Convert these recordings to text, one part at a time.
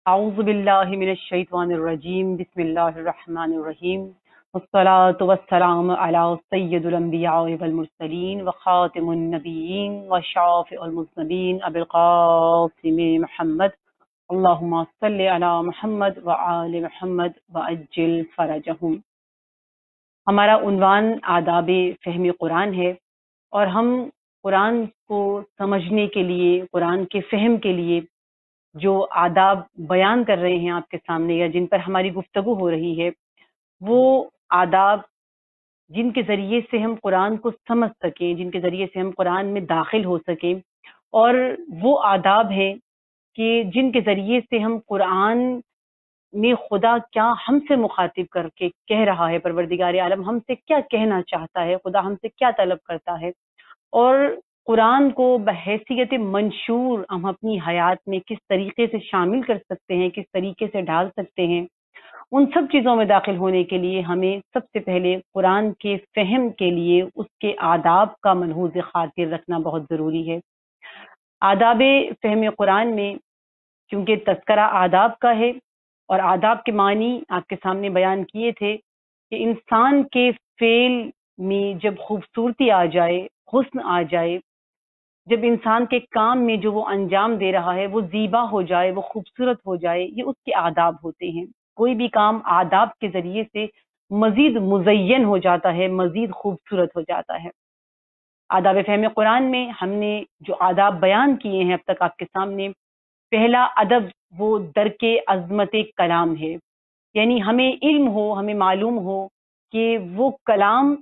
اعوذ باللہ من الشیطان الرجیم بسم اللہ الرحمن الرحیم والصلاة والسلام علی سید الانبیاء والمرسلین وخاتم النبیین وشافع المذنبین ابی القاسم محمد اللہم صلی علی محمد وآل محمد وعجل فرجہم۔ ہمارا عنوان آداب فہم قرآن ہے اور ہم قرآن کو سمجھنے کے لیے، قرآن کے فہم کے لیے جو آداب بیان کر رہے ہیں آپ کے سامنے یا جن پر ہماری گفتگو ہو رہی ہے، وہ آداب جن کے ذریعے سے ہم قرآن کو سمجھ سکیں، جن کے ذریعے سے ہم قرآن میں داخل ہو سکیں، اور وہ آداب ہیں کہ جن کے ذریعے سے ہم قرآن میں خدا کیا ہم سے مخاطب کر کے کہہ رہا ہے، پروردگار عالم ہم سے کیا کہنا چاہتا ہے، خدا ہم سے کیا طلب کرتا ہے، اور قرآن کو بحیثیت منشور ہم اپنی حیات میں کس طریقے سے شامل کر سکتے ہیں، کس طریقے سے ڈال سکتے ہیں۔ ان سب چیزوں میں داخل ہونے کے لیے ہمیں سب سے پہلے قرآن کے فہم کے لیے اس کے آداب کا ملحوظ خاطر رکھنا بہت ضروری ہے۔ آداب فہم قرآن میں چونکہ تذکرہ آداب کا ہے اور آداب کے معنی آپ کے سامنے بیان کیے تھے کہ انسان کے فعل میں جب خوبصورتی آ جائے، حسن آ جائے، جب انسان کے کام میں جو وہ انجام دے رہا ہے وہ زیبا ہو جائے، وہ خوبصورت ہو جائے، یہ اس کے آداب ہوتے ہیں۔ کوئی بھی کام آداب کے ذریعے سے مزید مزین ہو جاتا ہے، مزید خوبصورت ہو جاتا ہے۔ آداب فہم قرآن میں ہم نے جو آداب بیان کیے ہیں اب تک آپ کے سامنے، پہلا ادب وہ درک عظمت کلام ہے، یعنی ہمیں علم ہو، ہمیں معلوم ہو کہ وہ کلام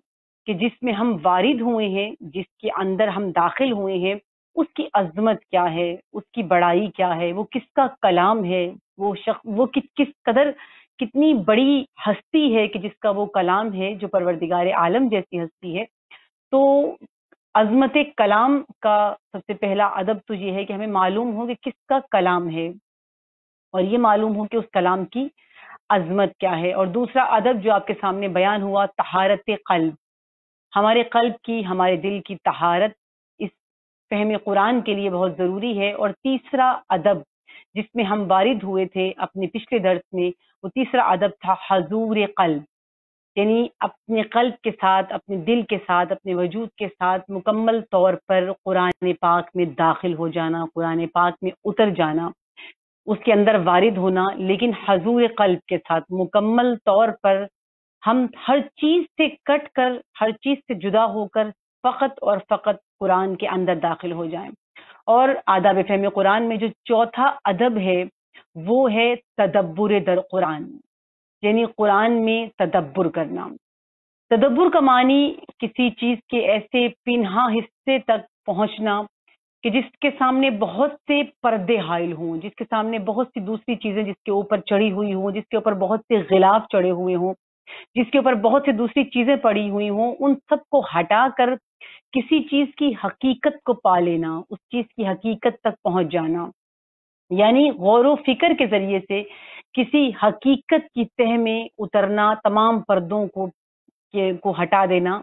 کہ جس میں ہم وارد ہوئے ہیں، جس کے اندر ہم داخل ہوئے ہیں، اس کی عظمت کیا ہے، اس کی بڑائی کیا ہے، وہ کس کا کلام ہے، وہ شخص وہ کس قدر کتنی بڑی ہستی ہے کہ جس کا وہ کلام ہے، جو پروردگار عالم جیسی ہستی ہے۔ تو عظمت کلام کا سب سے پہلا ادب تو یہ ہے کہ ہمیں معلوم ہو کہ کس کا کلام ہے، اور یہ معلوم ہو کہ اس کلام کی عظمت کیا ہے۔ اور دوسرا ادب جو آپ کے سامنے بیان ہوا، طہارت قلب، ہمارے قلب کی، ہمارے دل کی طہارت اس فہم قرآن کے لیے بہت ضروری ہے۔ اور تیسرا ادب جس میں ہم وارد ہوئے تھے اپنے پچھلے درس میں، وہ تیسرا ادب تھا حضور قلب، یعنی اپنے قلب کے ساتھ، اپنے دل کے ساتھ، اپنے وجود کے ساتھ مکمل طور پر قرآن پاک میں داخل ہو جانا، قرآن پاک میں اتر جانا، اس کے اندر وارد ہونا، لیکن حضور قلب کے ساتھ مکمل طور پر ہم ہر چیز سے کٹ کر، ہر چیز سے جدا ہو کر فقط اور فقط قرآن کے اندر داخل ہو جائیں۔ اور آداب فہم قرآن میں جو چوتھا ادب ہے وہ ہے تدبر در قرآن، یعنی قرآن میں تدبر کرنا۔ تدبر کا معنی کسی چیز کے ایسے پنہا حصے تک پہنچنا کہ جس کے سامنے بہت سے پردے حائل ہوں، جس کے سامنے بہت سی دوسری چیزیں جس کے اوپر چڑھی ہوئی ہوں، جس کے اوپر بہت سے غلاف چڑھے ہوئے ہوں، جس کے اوپر بہت سی دوسری چیزیں پڑی ہوئی ہوں، ان سب کو ہٹا کر کسی چیز کی حقیقت کو پا لینا، اس چیز کی حقیقت تک پہنچ جانا، یعنی غور و فکر کے ذریعے سے کسی حقیقت کی تہ میں اترنا، تمام پردوں کو ہٹا دینا،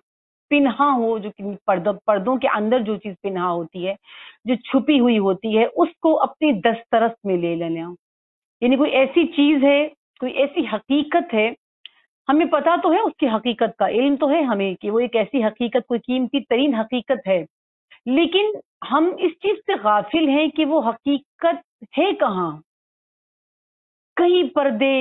پنہا ہو جو پردوں کے اندر جو چیز پنہا ہوتی ہے، جو چھپی ہوئی ہوتی ہے، اس کو اپنی دسترس میں لے لینا، یعنی کوئی ایسی چیز ہے، کوئی ایسی حقیقت ہے، ہمیں پتا تو ہے اس کی حقیقت کا، علم تو ہے ہمیں کہ وہ ایک ایسی حقیقت، کوئی قیمتی ترین حقیقت ہے، لیکن ہم اس چیز سے غافل ہیں کہ وہ حقیقت ہے کہاں۔ کئی پردے،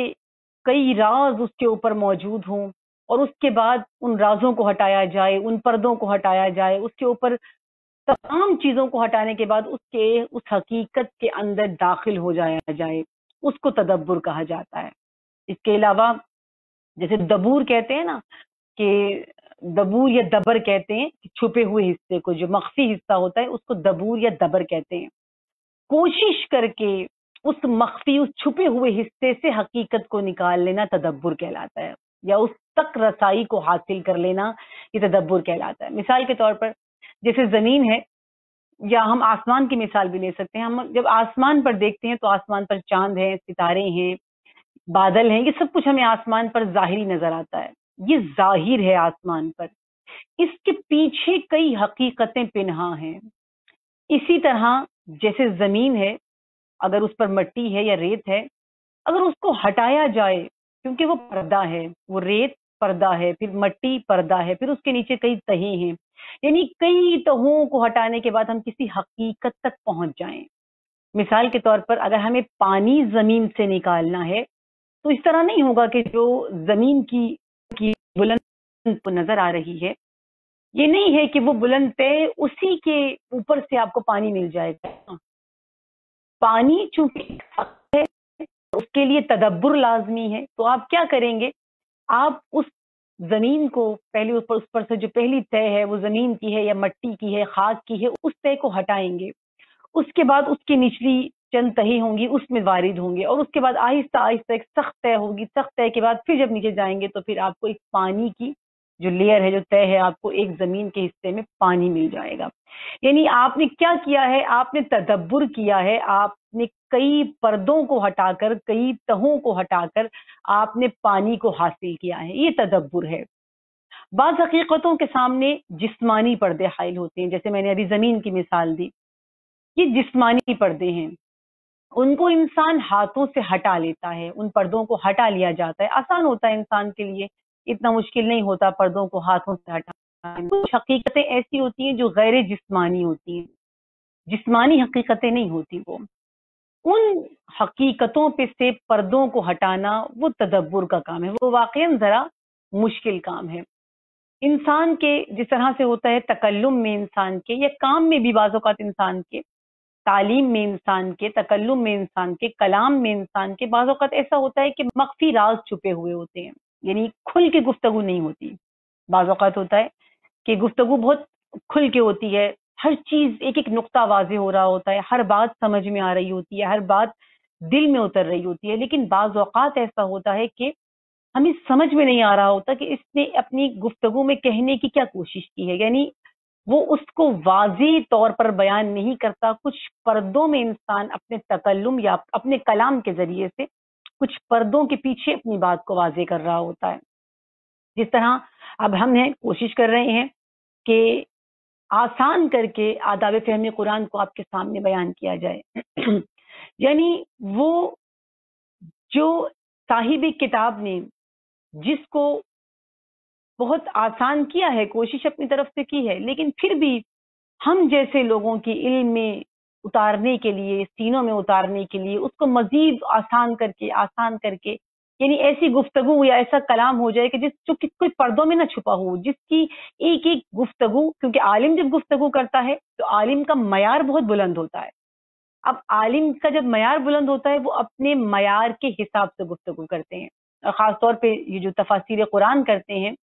کئی راز اس کے اوپر موجود ہوں، اور اس کے بعد ان رازوں کو ہٹایا جائے، ان پردوں کو ہٹایا جائے، اس کے اوپر تمام چیزوں کو ہٹانے کے بعد اس حقیقت کے اندر داخل ہو جایا جائے، اس کو تدبر کہا جاتا ہے۔ اس کے علاوہ جیسے دبور کہتے ہیں نا، کہ دبور یا دبر کہتے ہیں چھپے ہوئے حصے کو، جو مخفی حصہ ہوتا ہے اس کو دبور یا دبر کہتے ہیں۔ کوشش کر کے اس مخفی، اس چھپے ہوئے حصے سے حقیقت کو نکال لینا تدبر کہلاتا ہے، یا اس تک رسائی کو حاصل کر لینا یہ تدبر کہلاتا ہے۔ مثال کے طور پر جیسے زمین ہے، یا ہم آسمان کی مثال بھی لے سکتے ہیں۔ ہم جب آسمان پر دیکھتے ہیں تو آسمان پر چاند ہیں، ستارے ہیں، بادل ہیں، یہ سب کچھ ہمیں آسمان پر ظاہری نظر آتا ہے، یہ ظاہر ہے آسمان پر، اس کے پیچھے کئی حقیقتیں پنہاں ہیں۔ اسی طرح جیسے زمین ہے، اگر اس پر مٹی ہے یا ریت ہے اگر اس کو ہٹایا جائے، کیونکہ وہ پردہ ہے، وہ ریت پردہ ہے، پھر مٹی پردہ ہے، پھر اس کے نیچے کئی تہیں ہیں، یعنی کئی تہوں کو ہٹانے کے بعد ہم کسی حقیقت تک پہنچ جائیں. مثال کے طور پر اگر ہمیں پانی زمین سے نکالنا ہے تو اس طرح نہیں ہوگا کہ جو زمین کی بلند نظر آ رہی ہے، یہ نہیں ہے کہ وہ بلند پہ اسی کے اوپر سے آپ کو پانی مل جائے گا. پانی چونکہ ہے، اس کے لیے تدبر لازمی ہے. تو آپ کیا کریں گے؟ آپ اس زمین کو پہلے اس پر سے جو پہلی طے ہے وہ زمین کی ہے یا مٹی کی ہے، خاک کی ہے، اس طے کو ہٹائیں گے. اس کے بعد اس کی نچلی چند تہیں ہوں گی، اس میں وارد ہوں گے، اور اس کے بعد آہستہ آہستہ ایک سخت طے ہوگی. سخت طے کے بعد پھر جب نیچے جائیں گے تو پھر آپ کو ایک پانی کی جو لیئر ہے، جو طے ہے، آپ کو ایک زمین کے حصے میں پانی مل جائے گا. یعنی آپ نے کیا کیا ہے؟ آپ نے تدبر کیا ہے. آپ نے کئی پردوں کو ہٹا کر، کئی تہوں کو ہٹا کر آپ نے پانی کو حاصل کیا ہے. یہ تدبر ہے. بعض حقیقتوں کے سامنے جسمانی پردے حائل ہوتے ہیں، جیسے میں نے ابھی زمین کی مثال دی. یہ جسمانی پردے ہیں، ان کو انسان ہاتھوں سے ہٹا لیتا ہے. ان پردوں کو ہٹا لیا جاتا ہے، آسان ہوتا ہے انسان کے لیے، اتنا مشکل نہیں ہوتا پردوں کو ہاتھوں سے ہٹانا. کچھ حقیقتیں ایسی ہوتی ہیں جو غیر جسمانی ہوتی ہیں، جسمانی حقیقتیں نہیں ہوتی. ان حقیقتوں پہ سے پردوں کو ہٹانا وہ تدبر کا کام ہے. وہ واقعاً ذرا مشکل کام ہے. انسان کے جس طرح سے ہوتا ہے تکلم میں، انسان کے یا کام میں بھی بعض اوقات انسان کے، تعلیم میں انسان کے، تکلم میں انسان کے، کلام میں انسان کے، بعض اوقات ایسا ہوتا ہے کہ مخفی راز چھپے ہوئے ہوتے ہیں، یعنی کھل کے گفتگو نہیں ہوتی. بعض اوقات ہوتا ہے کہ گفتگو بہت کھل کے ہوتی ہے، ہر چیز ایک ایک نقطہ واضح ہو رہا ہوتا ہے، ہر بات سمجھ میں آ رہی ہوتی ہے، ہر بات دل میں اتر رہی ہوتی ہے. لیکن بعض اوقات ایسا ہوتا ہے کہ ہمیں سمجھ میں نہیں آ رہا ہوتا کہ اس نے اپنی گفتگو میں کہنے کی کیا کوشش کی ہے. یعنی وہ اس کو واضح طور پر بیان نہیں کرتا. کچھ پردوں میں انسان اپنے تکلم یا اپنے کلام کے ذریعے سے کچھ پردوں کے پیچھے اپنی بات کو واضح کر رہا ہوتا ہے. جس طرح اب ہم نے کوشش کر رہے ہیں کہ آسان کر کے آداب فہم قرآن کو آپ کے سامنے بیان کیا جائے. یعنی وہ جو صاحب کتاب نے جس کو بہت آسان کیا ہے، کوشش اپنی طرف سے کی ہے، لیکن پھر بھی ہم جیسے لوگوں کی علم میں اتارنے کے لیے، سینوں میں اتارنے کے لیے اس کو مزید آسان کر کے یعنی ایسی گفتگو یا ایسا کلام ہو جائے کہ جو کوئی پردوں میں نہ چھپا ہو، جس کی ایک ایک گفتگو، کیونکہ عالم جب گفتگو کرتا ہے تو عالم کا معیار بہت بلند ہوتا ہے. اب عالم کا جب معیار بلند ہوتا ہے، وہ اپنے معیار کے حساب سے گفتگو کرتے ہیں. اور خاص طور پہ یہ جو تفاسیر قرآن کرتے ہیں،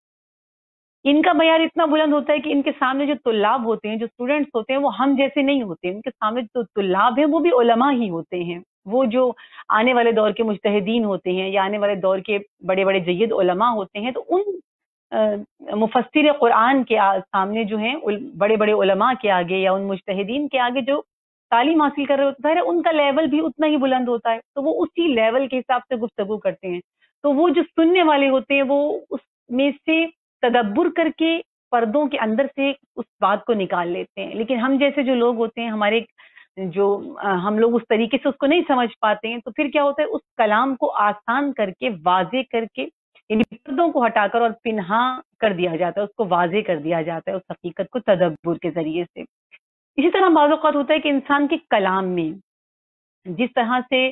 ان کا معیار اتنا بلند ہوتا ہے کہ ان کے سامنے جو طلاب ہوتے ہیں، جو اسٹوڈنٹس ہوتے ہیں، وہ ہم جیسے نہیں ہوتے. ان کے سامنے جو طلاب ہیں وہ بھی علماء ہی ہوتے ہیں. وہ جو آنے والے دور کے مجتہدین ہوتے ہیں یا آنے والے دور کے بڑے بڑے جید علماء ہوتے ہیں، تو ان مفسر قرآن کے سامنے جو ہیں بڑے بڑے علماء کے آگے یا ان مجتہدین کے آگے جو تعلیم حاصل کر رہے ہوتے ہیں، ان کا لیول بھی اتنا ہی بلند ہوتا ہے. تو وہ اسی لیول کے حساب سے گفتگو کرتے ہیں. تو وہ جو سننے والے ہوتے ہیں وہ اس میں سے تدبر کر کے پردوں کے اندر سے اس بات کو نکال لیتے ہیں. لیکن ہم جیسے جو لوگ ہوتے ہیں، ہم لوگ اس طریقے سے اس کو نہیں سمجھ پاتے ہیں. تو پھر کیا ہوتا ہے، اس کلام کو آسان کر کے، واضح کر کے، یعنی پردوں کو ہٹا کر اور پنہا کر دیا جاتا ہے، اس کو واضح کر دیا جاتا ہے اس حقیقت کو تدبر کے ذریعے سے. اسی طرح بعض اوقات ہوتا ہے کہ انسان کے کلام میں جس طرح سے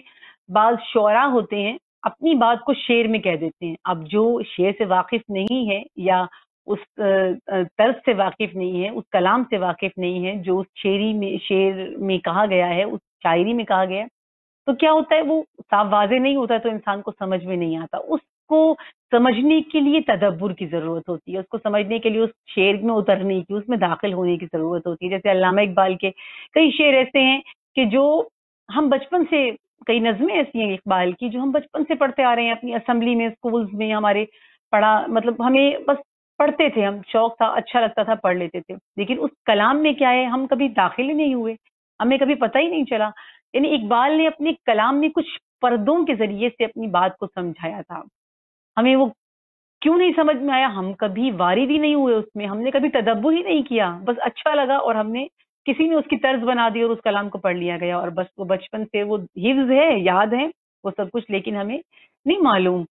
بعض شعراء ہوتے ہیں اپنی بات کو شعر میں کہہ دیتے ہیں. اب جو شعر سے واقف نہیں ہے یا اس طرز سے واقف نہیں ہے، اس کلام سے واقف نہیں ہے جو اس شعر میں کہا گیا ہے، اس شاعری میں کہا گیا ہے، تو کیا ہوتا ہے، وہ صاف واضح نہیں ہوتا تو انسان کو سمجھ میں نہیں آتا. اس کو سمجھنے کے لیے تدبر کی ضرورت ہوتی ہے. اس کو سمجھنے کے لیے اس شعر میں اترنے کی، اس میں داخل ہونے کی ضرورت ہوتی ہے. جیسے علامہ اقبال کے کئی شعر ایسے ہیں کہ جو ہم بچپن سے، کئی نظمیں ایسی ہیں اقبال کی جو ہم بچپن سے پڑھتے آ رہے ہیں، اپنی اسمبلی میں، اسکولز میں ہمارے پڑھا، مطلب ہمیں بس پڑھتے تھے، ہم شوق تھا، اچھا لگتا تھا، پڑھ لیتے تھے. لیکن اس کلام میں کیا ہے، ہم کبھی داخل ہی نہیں ہوئے، ہمیں کبھی پتہ ہی نہیں چلا. یعنی اقبال نے اپنے کلام میں کچھ پردوں کے ذریعے سے اپنی بات کو سمجھایا تھا. ہمیں وہ کیوں نہیں سمجھ میں آیا، ہم کبھی وارد ہی نہیں ہوئے اس میں، ہم نے کبھی تدبر ہی نہیں کیا، بس اچھا لگا اور ہم نے کسی نے اس کی طرز بنا دی اور اس کلام کو پڑھ لیا گیا، اور بس وہ بچپن سے وہ حفظ ہے، یاد ہے، وہ سب کچھ، لیکن ہمیں نہیں معلوم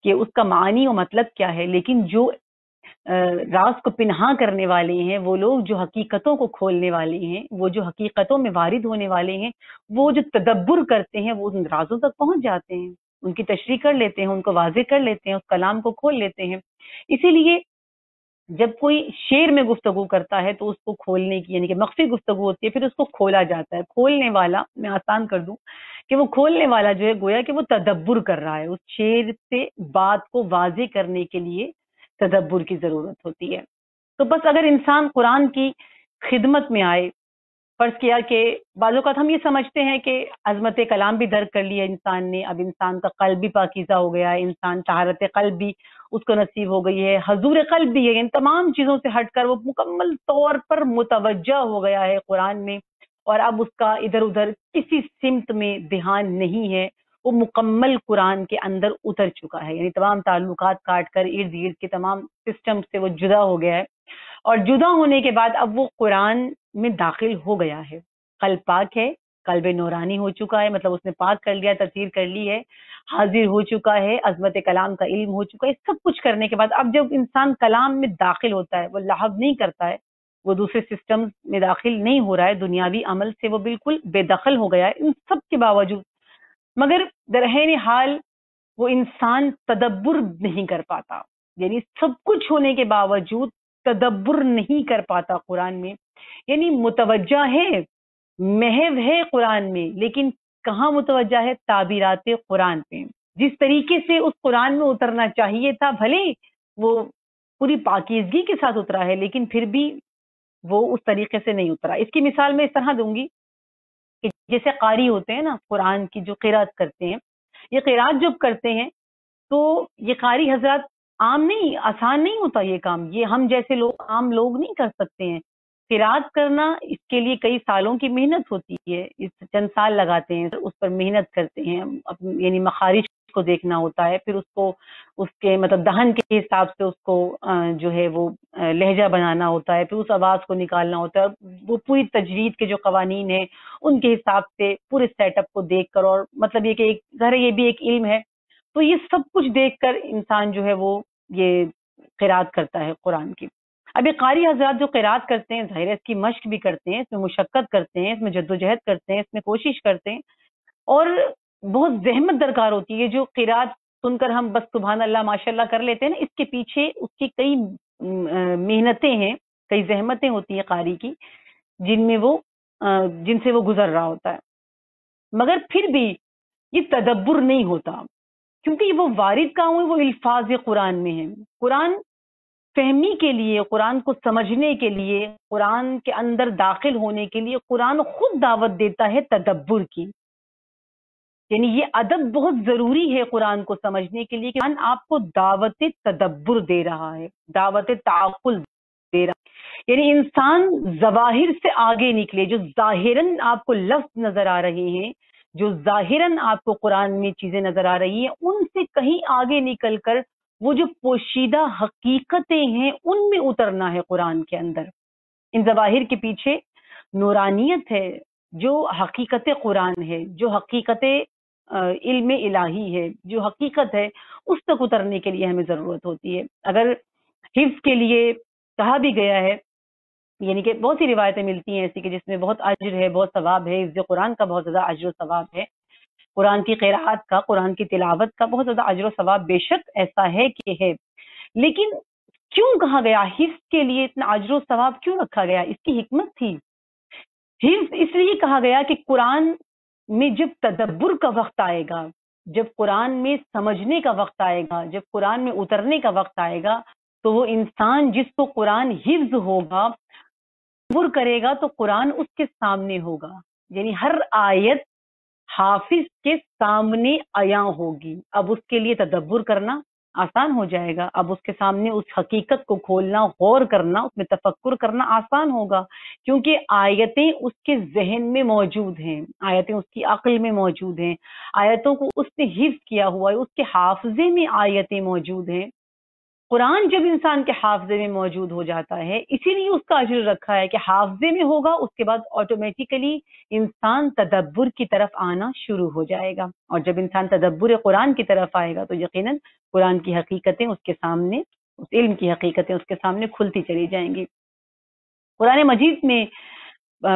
کہ اس کا معنی و مطلب کیا ہے. لیکن جو راز کو پنہا کرنے والے ہیں، وہ لوگ جو حقیقتوں کو کھولنے والے ہیں، وہ جو حقیقتوں میں وارد ہونے والے ہیں، وہ جو تدبر کرتے ہیں، وہ ان رازوں تک پہنچ جاتے ہیں، ان کی تشریح کر لیتے ہیں، ان کو واضح کر لیتے ہیں، اس کلام کو کھول لیتے ہیں. اسی لیے جب کوئی شعر میں گفتگو کرتا ہے تو اس کو کھولنے کی، یعنی کہ مخفی گفتگو ہوتی ہے، پھر اس کو کھولا جاتا ہے. کھولنے والا، میں آسان کر دوں کہ وہ کھولنے والا جو ہے گویا کہ وہ تدبر کر رہا ہے. اس شعر سے بات کو واضح کرنے کے لیے تدبر کی ضرورت ہوتی ہے. تو بس اگر انسان قرآن کی خدمت میں آئے، فرض کیا کہ بعض اوقات ہم یہ سمجھتے ہیں کہ عظمت کلام بھی درک کر لیا انسان نے، اب انسان کا قلب بھی پاکیزہ ہو گیا ہے، انسان طہارت قلب بھی اس کو نصیب ہو گئی ہے، حضور قلب بھی ہے، ان تمام چیزوں سے ہٹ کر وہ مکمل طور پر متوجہ ہو گیا ہے قرآن میں، اور اب اس کا ادھر ادھر کسی سمت میں دھیان نہیں ہے. وہ مکمل قرآن کے اندر اتر چکا ہے، یعنی تمام تعلقات کاٹ کر ارد گرد کے تمام سسٹم سے وہ جدا ہو گیا ہے. اور جدا ہونے کے بعد اب وہ قرآن میں داخل ہو گیا ہے. قلب پاک ہے، قلب نورانی ہو چکا ہے، مطلب اس نے پاک کر لیا، تطہیر کر لی ہے، حاضر ہو چکا ہے، عظمت کلام کا علم ہو چکا ہے. سب کچھ کرنے کے بعد اب جب انسان کلام میں داخل ہوتا ہے، وہ لحظ نہیں کرتا ہے، وہ دوسرے سسٹم میں داخل نہیں ہو رہا ہے، دنیاوی عمل سے وہ بالکل بے دخل ہو گیا ہے. ان سب کے باوجود مگر درہین حال وہ انسان تدبر نہیں کر پاتا، یعنی سب کچھ ہونے کے باوجود تدبر نہیں کر پاتا قرآن میں. یعنی متوجہ ہے، محو ہے قرآن میں، لیکن کہاں متوجہ ہے؟ تعبیرات قرآن پہ. جس طریقے سے اس قرآن میں اترنا چاہیے تھا، بھلے وہ پوری پاکیزگی کے ساتھ اترا ہے، لیکن پھر بھی وہ اس طریقے سے نہیں اترا. اس کی مثال میں اس طرح دوں گی کہ جیسے قاری ہوتے ہیں نا، قرآن کی جو قرات کرتے ہیں، یہ قرات جب کرتے ہیں تو یہ قاری حضرات عام نہیں، آسان نہیں ہوتا یہ کام. یہ ہم جیسے لوگ، عام لوگ نہیں کر سکتے ہیں. قرات کرنا، اس کے لیے کئی سالوں کی محنت ہوتی ہے، اس چند سال لگاتے ہیں، اس پر محنت کرتے ہیں، یعنی مخارج کو دیکھنا ہوتا ہے، پھر اس کو اس کے مطلب دہن کے حساب سے اس کو جو ہے وہ لہجہ بنانا ہوتا ہے، پھر اس آواز کو نکالنا ہوتا ہے. وہ پوری تجوید کے جو قوانین ہیں ان کے حساب سے پورے سیٹ اپ کو دیکھ کر، اور مطلب یہ کہ ایک ظاہر یہ بھی ایک علم ہے. تو یہ سب کچھ دیکھ کر انسان جو ہے وہ یہ قرات کرتا ہے قرآن کی. اب یہ قاری حضرات جو قرات کرتے ہیں، ظاہر ہے اس کی مشق بھی کرتے ہیں، اس میں مشقت کرتے ہیں، اس میں جدوجہد کرتے ہیں، اس میں کوشش کرتے ہیں، اور بہت زحمت درکار ہوتی ہے. جو قرات سن کر ہم بس سبحان اللہ ماشاء اللہ کر لیتے ہیں نا، اس کے پیچھے اس کی کئی محنتیں ہیں، کئی زحمتیں ہوتی ہیں قاری کی، جن سے وہ گزر رہا ہوتا ہے. مگر پھر بھی یہ تدبر نہیں ہوتا، کیونکہ وہ وارد کہاں ہوئے؟ وہ الفاظ قرآن میں ہیں. قرآن فہمی کے لیے، قرآن کو سمجھنے کے لیے، قرآن کے اندر داخل ہونے کے لیے قرآن خود دعوت دیتا ہے تدبر کی. یعنی یہ ادب بہت ضروری ہے قرآن کو سمجھنے کے لیے، کہ قرآن آپ کو دعوت تدبر دے رہا ہے، دعوت تعقل دے رہا ہے. یعنی انسان ظواہر سے آگے نکلے. جو ظاہراً آپ کو لفظ نظر آ رہے ہیں، جو ظاہراً آپ کو قرآن میں چیزیں نظر آ رہی ہیں، ان سے کہیں آگے نکل کر وہ جو پوشیدہ حقیقتیں ہیں ان میں اترنا ہے قرآن کے اندر. ان ظواہر کے پیچھے نورانیت ہے، جو حقیقت قرآن ہے، جو حقیقت علم الہی ہے، جو حقیقت ہے، اس تک اترنے کے لیے ہمیں ضرورت ہوتی ہے. اگر حفظ کے لیے کہا بھی گیا ہے، یعنی کہ بہت سی روایتیں ملتی ہیں ایسی کہ جس میں بہت اجر ہے، بہت ثواب ہے، حفظ قرآن کا بہت زیادہ اجر و ثواب ہے، قرآن کی قراءت کا، قرآن کی تلاوت کا بہت زیادہ اجر و ثواب بے شک ایسا ہے کہ ہے. لیکن کیوں کہا گیا حفظ کے لیے اتنا اجر و ثواب کیوں رکھا گیا؟ اس کی حکمت تھی. حفظ اس لیے کہا گیا کہ قرآن میں جب تدبر کا وقت آئے گا، جب قرآن میں سمجھنے کا وقت آئے گا، جب قرآن میں اترنے کا وقت آئے گا، تو وہ انسان جس کو قرآن حفظ ہوگا، تدبر کرے گا، تو قرآن اس کے سامنے ہوگا. یعنی ہر آیت حافظ کے سامنے عیاں ہوگی. اب اس کے لیے تدبر کرنا آسان ہو جائے گا. اب اس کے سامنے اس حقیقت کو کھولنا، غور کرنا، اس میں تفکر کرنا آسان ہوگا، کیونکہ آیتیں اس کے ذہن میں موجود ہیں، آیتیں اس کی عقل میں موجود ہیں، آیتوں کو اس نے حفظ کیا ہوا ہے، اس کے حافظے میں آیتیں موجود ہیں. قرآن جب انسان کے حافظے میں موجود ہو جاتا ہے، اسی لیے اس کا اجر رکھا ہے کہ حافظے میں ہوگا، اس کے بعد آٹومیٹیکلی انسان تدبر کی طرف آنا شروع ہو جائے گا، اور جب انسان تدبر قرآن کی طرف آئے گا تو یقیناً قرآن کی حقیقتیں اس کے سامنے، اس علم کی حقیقتیں اس کے سامنے کھلتی چلی جائیں گی۔ قرآن مجید میں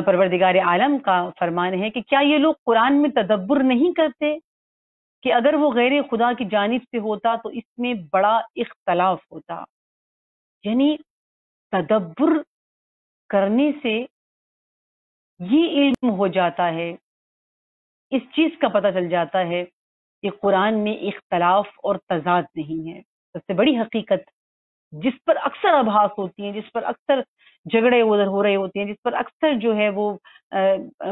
پروردگار عالم کا فرمان ہے کہ کیا یہ لوگ قرآن میں تدبر نہیں کرتے، کہ اگر وہ غیر خدا کی جانب سے ہوتا تو اس میں بڑا اختلاف ہوتا۔ یعنی تدبر کرنے سے یہ علم ہو جاتا ہے، اس چیز کا پتہ چل جاتا ہے کہ قرآن میں اختلاف اور تضاد نہیں ہے۔ سب سے بڑی حقیقت جس پر اکثر ابحاث ہوتی ہیں، جس پر اکثر جھگڑے ادھر ہو رہے ہوتے ہیں، جس پر اکثر جو ہے وہ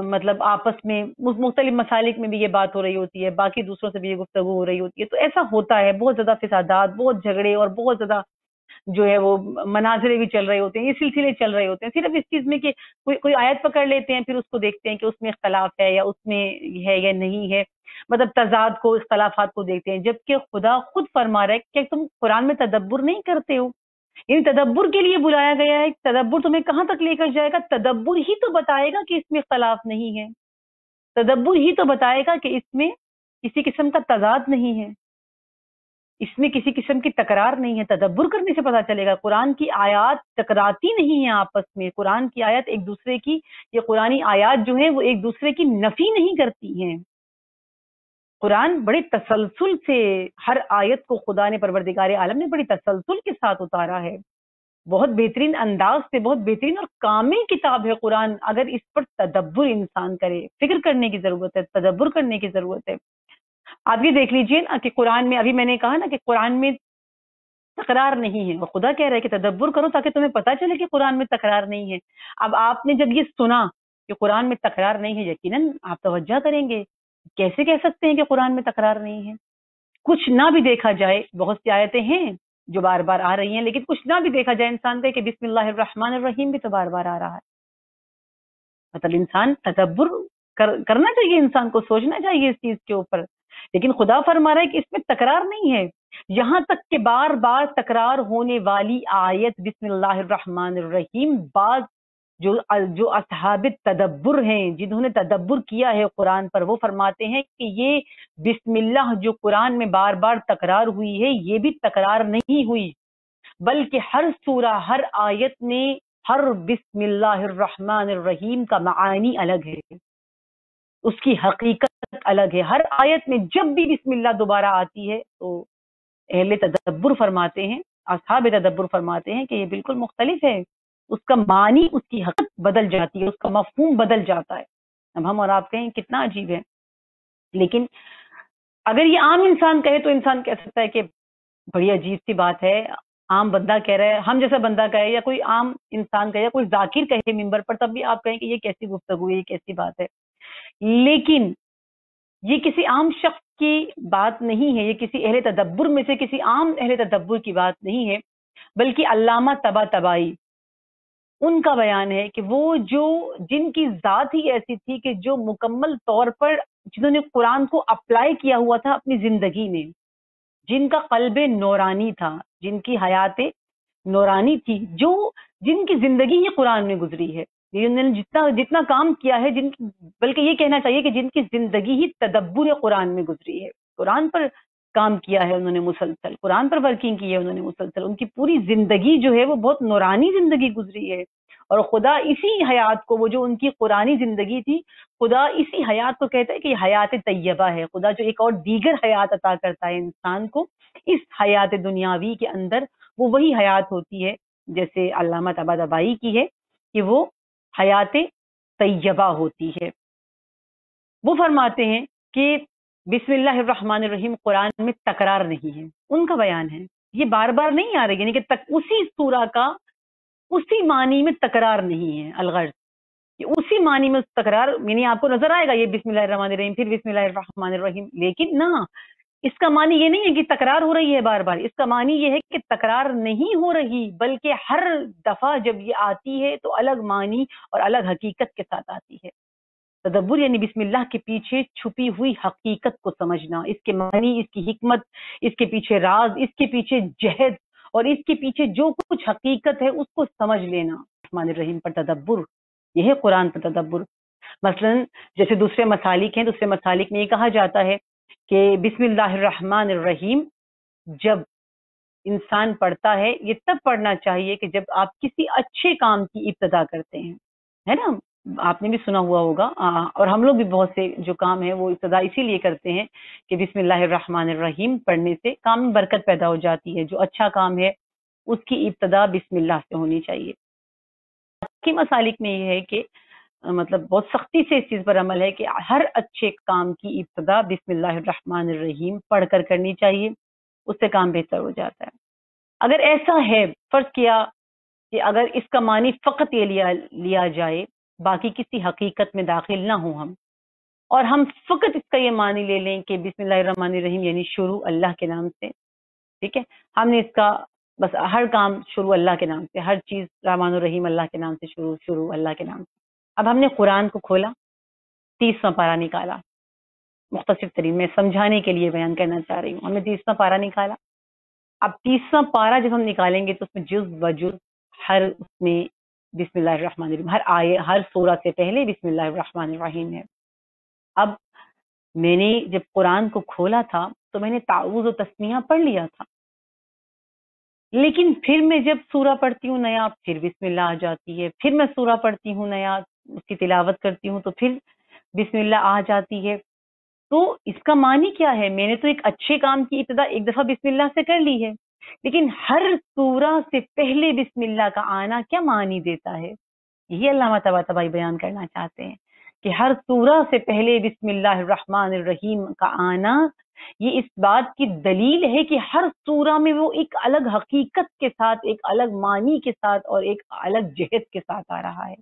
مطلب آپس میں مختلف مسالک میں بھی یہ بات ہو رہی ہوتی ہے، باقی دوسروں سے بھی یہ گفتگو ہو رہی ہوتی ہے، تو ایسا ہوتا ہے، بہت زیادہ فسادات، بہت جھگڑے اور بہت زیادہ جو ہے وہ مناظرے بھی چل رہے ہوتے ہیں، یہ سلسلے چل رہے ہوتے ہیں، صرف اس چیز میں کہ کوئی آیت پکڑ لیتے ہیں، پھر اس کو دیکھتے ہیں کہ اس میں اختلاف ہے یا اس میں ہے یا نہیں ہے، مطلب تضاد کو، اختلافات کو دیکھتے ہیں، جبکہ خدا خود فرما رہا ہے کہ تم قرآن میں تدبر نہیں کرتے ہو۔ یعنی تدبر کے لیے بلایا گیا ہے، تدبر تمہیں کہاں تک لے کر جائے گا؟ تدبر ہی تو بتائے گا کہ اس میں اختلاف نہیں ہے، تدبر ہی تو بتائے گا کہ اس میں کسی قسم کا تضاد نہیں ہے، اس میں کسی قسم کی تکرار نہیں ہے۔ تدبر کرنے سے پتہ چلے گا قرآن کی آیات ٹکراتی نہیں ہیں آپس میں، قرآن کی آیات ایک دوسرے کی، یہ قرآنی آیات جو ہیں وہ ایک دوسرے کی نفی نہیں کرتی ہیں۔ قرآن بڑے تسلسل سے ہر آیت کو خدا نے، پروردگار عالم نے بڑی تسلسل کے ساتھ اتارا ہے، بہت بہترین انداز سے، بہت بہترین اور کامل کتاب ہے قرآن۔ اگر اس پر تدبر انسان کرے، فکر کرنے کی ضرورت ہے، تدبر کرنے کی ضرورت ہے۔ آپ یہ دیکھ لیجئے نا کہ قرآن میں، ابھی میں نے کہا نا کہ قرآن میں تکرار نہیں ہے، اور خدا کہہ رہا ہے کہ تدبر کرو تاکہ تمہیں پتہ چلے کہ قرآن میں تکرار نہیں ہے۔ اب آپ نے جب یہ سنا کہ قرآن میں تکرار نہیں ہے، یقیناً آپ توجہ کریں گے، کیسے کہہ سکتے ہیں کہ قرآن میں تکرار نہیں ہے؟ کچھ نہ بھی دیکھا جائے، بہت سی آیتیں ہیں جو بار بار آ رہی ہیں، لیکن کچھ نہ بھی دیکھا جائے، انسان کہے کہ بسم اللہ الرحمن الرحیم بھی تو بار بار آ رہا ہے۔ مطلب انسان تدبر کرنا چاہیے، انسان کو سوچنا چاہیے اس چیز کے اوپر، لیکن خدا فرما رہا ہے کہ اس میں تکرار نہیں ہے، یہاں تک کہ بار بار تکرار ہونے والی آیت بسم اللہ الرحمن الرحیم، بعض جو اصحاب تدبر ہیں، جنہوں نے تدبر کیا ہے قرآن پر، وہ فرماتے ہیں کہ یہ بسم اللہ جو قرآن میں بار بار تکرار ہوئی ہے، یہ بھی تکرار نہیں ہوئی، بلکہ ہر سورہ، ہر آیت میں ہر بسم اللہ الرحمن الرحیم کا معانی الگ ہے، اس کی حقیقت الگ ہے۔ ہر آیت میں جب بھی بسم اللہ دوبارہ آتی ہے تو اہل تدبر فرماتے ہیں، اصحاب تدبر فرماتے ہیں کہ یہ بالکل مختلف ہے، اس کا معنی، اس کی حقیقت بدل جاتی ہے، اس کا مفہوم بدل جاتا ہے۔ اب ہم اور آپ کہیں کتنا عجیب ہے، لیکن اگر یہ عام انسان کہے تو انسان کہہ سکتا ہے کہ بڑی عجیب سی بات ہے، عام بندہ کہہ رہا ہے، ہم جیسا بندہ کہے یا کوئی عام انسان کہے یا کوئی ذاکر کہے ممبر پر، تب بھی آپ کہیں کہ یہ کیسی گفتگو ہے، یہ کیسی بات ہے۔ لیکن یہ کسی عام شخص کی بات نہیں ہے، یہ کسی اہل تدبر میں سے کسی عام اہل تدبر کی بات نہیں ہے، بلکہ علامہ طباطبائی ان کا بیان ہے کہ وہ جن کی ذات ہی ایسی تھی کہ جو مکمل طور پر، جنہوں نے قرآن کو اپلائی کیا ہوا تھا اپنی زندگی میں، جن کا قلب نورانی تھا، جن کی حیات نورانی تھی، جن کی زندگی ہی قرآن میں گزری ہے، جنہوں نے جتنا کام کیا ہے، بلکہ یہ کہنا چاہیے کہ جن کی زندگی ہی تدبر قرآن میں گزری ہے، قرآن پر کام کیا ہے انہوں نے مسلسل، قرآن پر ورکنگ کی ہے انہوں نے مسلسل، ان کی پوری زندگی جو ہے وہ بہت نورانی زندگی گزری ہے، اور خدا اسی حیات کو، وہ جو ان کی قرآنی زندگی تھی، خدا اسی حیات کو کہتا ہے کہ یہ حیات طیبہ ہے۔ خدا جو ایک اور دیگر حیات عطا کرتا ہے انسان کو اس حیات دنیاوی کے اندر، وہ وہی حیات ہوتی ہے جیسے علامہ طباطبائی کی ہے کہ وہ حیات طیبہ ہوتی ہے۔ وہ فرماتے ہیں کہ بسم اللہ الرحمن الرحیم قرآن میں تکرار نہیں ہے، ان کا بیان ہے یہ بار بار نہیں آ رہی، یعنی کہ اسی سورہ کا اسی معنی میں تکرار نہیں ہے، الغرض کہ اسی معنی میں تکرار، یعنی آپ کو نظر آئے گا یہ بسم اللہ الرحمن الرحیم، پھر بسم اللہ الرحمن الرحیم، لیکن نہ، اس کا معنی یہ نہیں ہے کہ تکرار ہو رہی ہے بار بار، اس کا معنی یہ ہے کہ تکرار نہیں ہو رہی، بلکہ ہر دفعہ جب یہ آتی ہے تو الگ معنی اور الگ حقیقت کے ساتھ آتی ہے۔ تدبر یعنی بسم اللہ کے پیچھے چھپی ہوئی حقیقت کو سمجھنا، اس کے معنی، اس کی حکمت، اس کے پیچھے راز، اس کے پیچھے جہد اور اس کے پیچھے جو کچھ حقیقت ہے اس کو سمجھ لینا. الرحمن الرحیم پر تدبر، یہ ہے قرآن پر تدبر. مثلا جیسے دوسرے مسالک ہیں، دوسرے مسالک میں یہ کہا جاتا ہے کہ بسم اللہ الرحمن الرحیم جب انسان پڑھتا ہے یہ تب پڑھنا چاہیے کہ جب آپ کسی اچھے کام کی ابتدا کرتے ہیں، ہے نا. آپ نے بھی سنا ہوا ہوگا، اور ہم لوگ بھی بہت سے جو کام ہے وہ ابتدا اسی لیے کرتے ہیں کہ بسم اللہ الرحمن الرحیم پڑھنے سے کام میں برکت پیدا ہو جاتی ہے. جو اچھا کام ہے اس کی ابتدا بسم اللہ سے ہونی چاہیے. باقی مسالک میں یہ ہے کہ مطلب بہت سختی سے اس چیز پر عمل ہے کہ ہر اچھے کام کی ابتدا بسم اللہ الرحمن الرحیم پڑھ کر کرنی چاہیے، اس سے کام بہتر ہو جاتا ہے. اگر ایسا ہے، فرض کیا کہ اگر اس کا معنی فقط یہ لیا جائے، باقی کسی حقیقت میں داخل نہ ہوں ہم، اور ہم فقط اس کا یہ معنی لے لیں کہ بسم اللہ الرحمن الرحیم یعنی شروع اللہ کے نام سے، ٹھیک ہے، ہم نے اس کا بس ہر کام شروع اللہ کے نام سے، ہر چیز رحمان الرحیم اللہ کے نام سے شروع اللہ کے نام سے. اب ہم نے قرآن کو کھولا، 30واں پارہ نکالا، مختصر ترین میں سمجھانے کے لیے بیان کرنا چاہ رہی ہوں. ہم نے 30واں پارہ نکالا. اب 30واں پارہ جب ہم نکالیں گے تو اس میں جز بجز ہر اس میں بسم اللہ الرحمن الرحیم، ہر آیے ہر سورہ سے پہلے بسم اللہ الرحمن الرحیم ہے. اب میں نے جب قرآن کو کھولا تھا تو میں نے تعوذ و تسمیہ پڑھ لیا تھا، لیکن پھر میں جب سورہ پڑھتی ہوں نیا پھر بسم اللہ آ جاتی ہے، پھر میں سورہ پڑھتی ہوں نیا اس کی تلاوت کرتی ہوں تو پھر بسم اللہ آ جاتی ہے. تو اس کا معنی کیا ہے؟ میں نے تو ایک اچھے کام کی ابتدا ایک دفعہ بسم اللہ سے کر لی ہے، لیکن ہر سورہ سے پہلے بسم اللہ کا آنا کیا معنی دیتا ہے؟ یہ علامہ طباطبائی بیان کرنا چاہتے ہیں کہ ہر سورہ سے پہلے بسم اللہ الرحمن الرحیم کا آنا یہ اس بات کی دلیل ہے کہ ہر سورہ میں وہ ایک الگ حقیقت کے ساتھ، ایک الگ معنی کے ساتھ اور ایک الگ جہت کے ساتھ آ رہا ہے.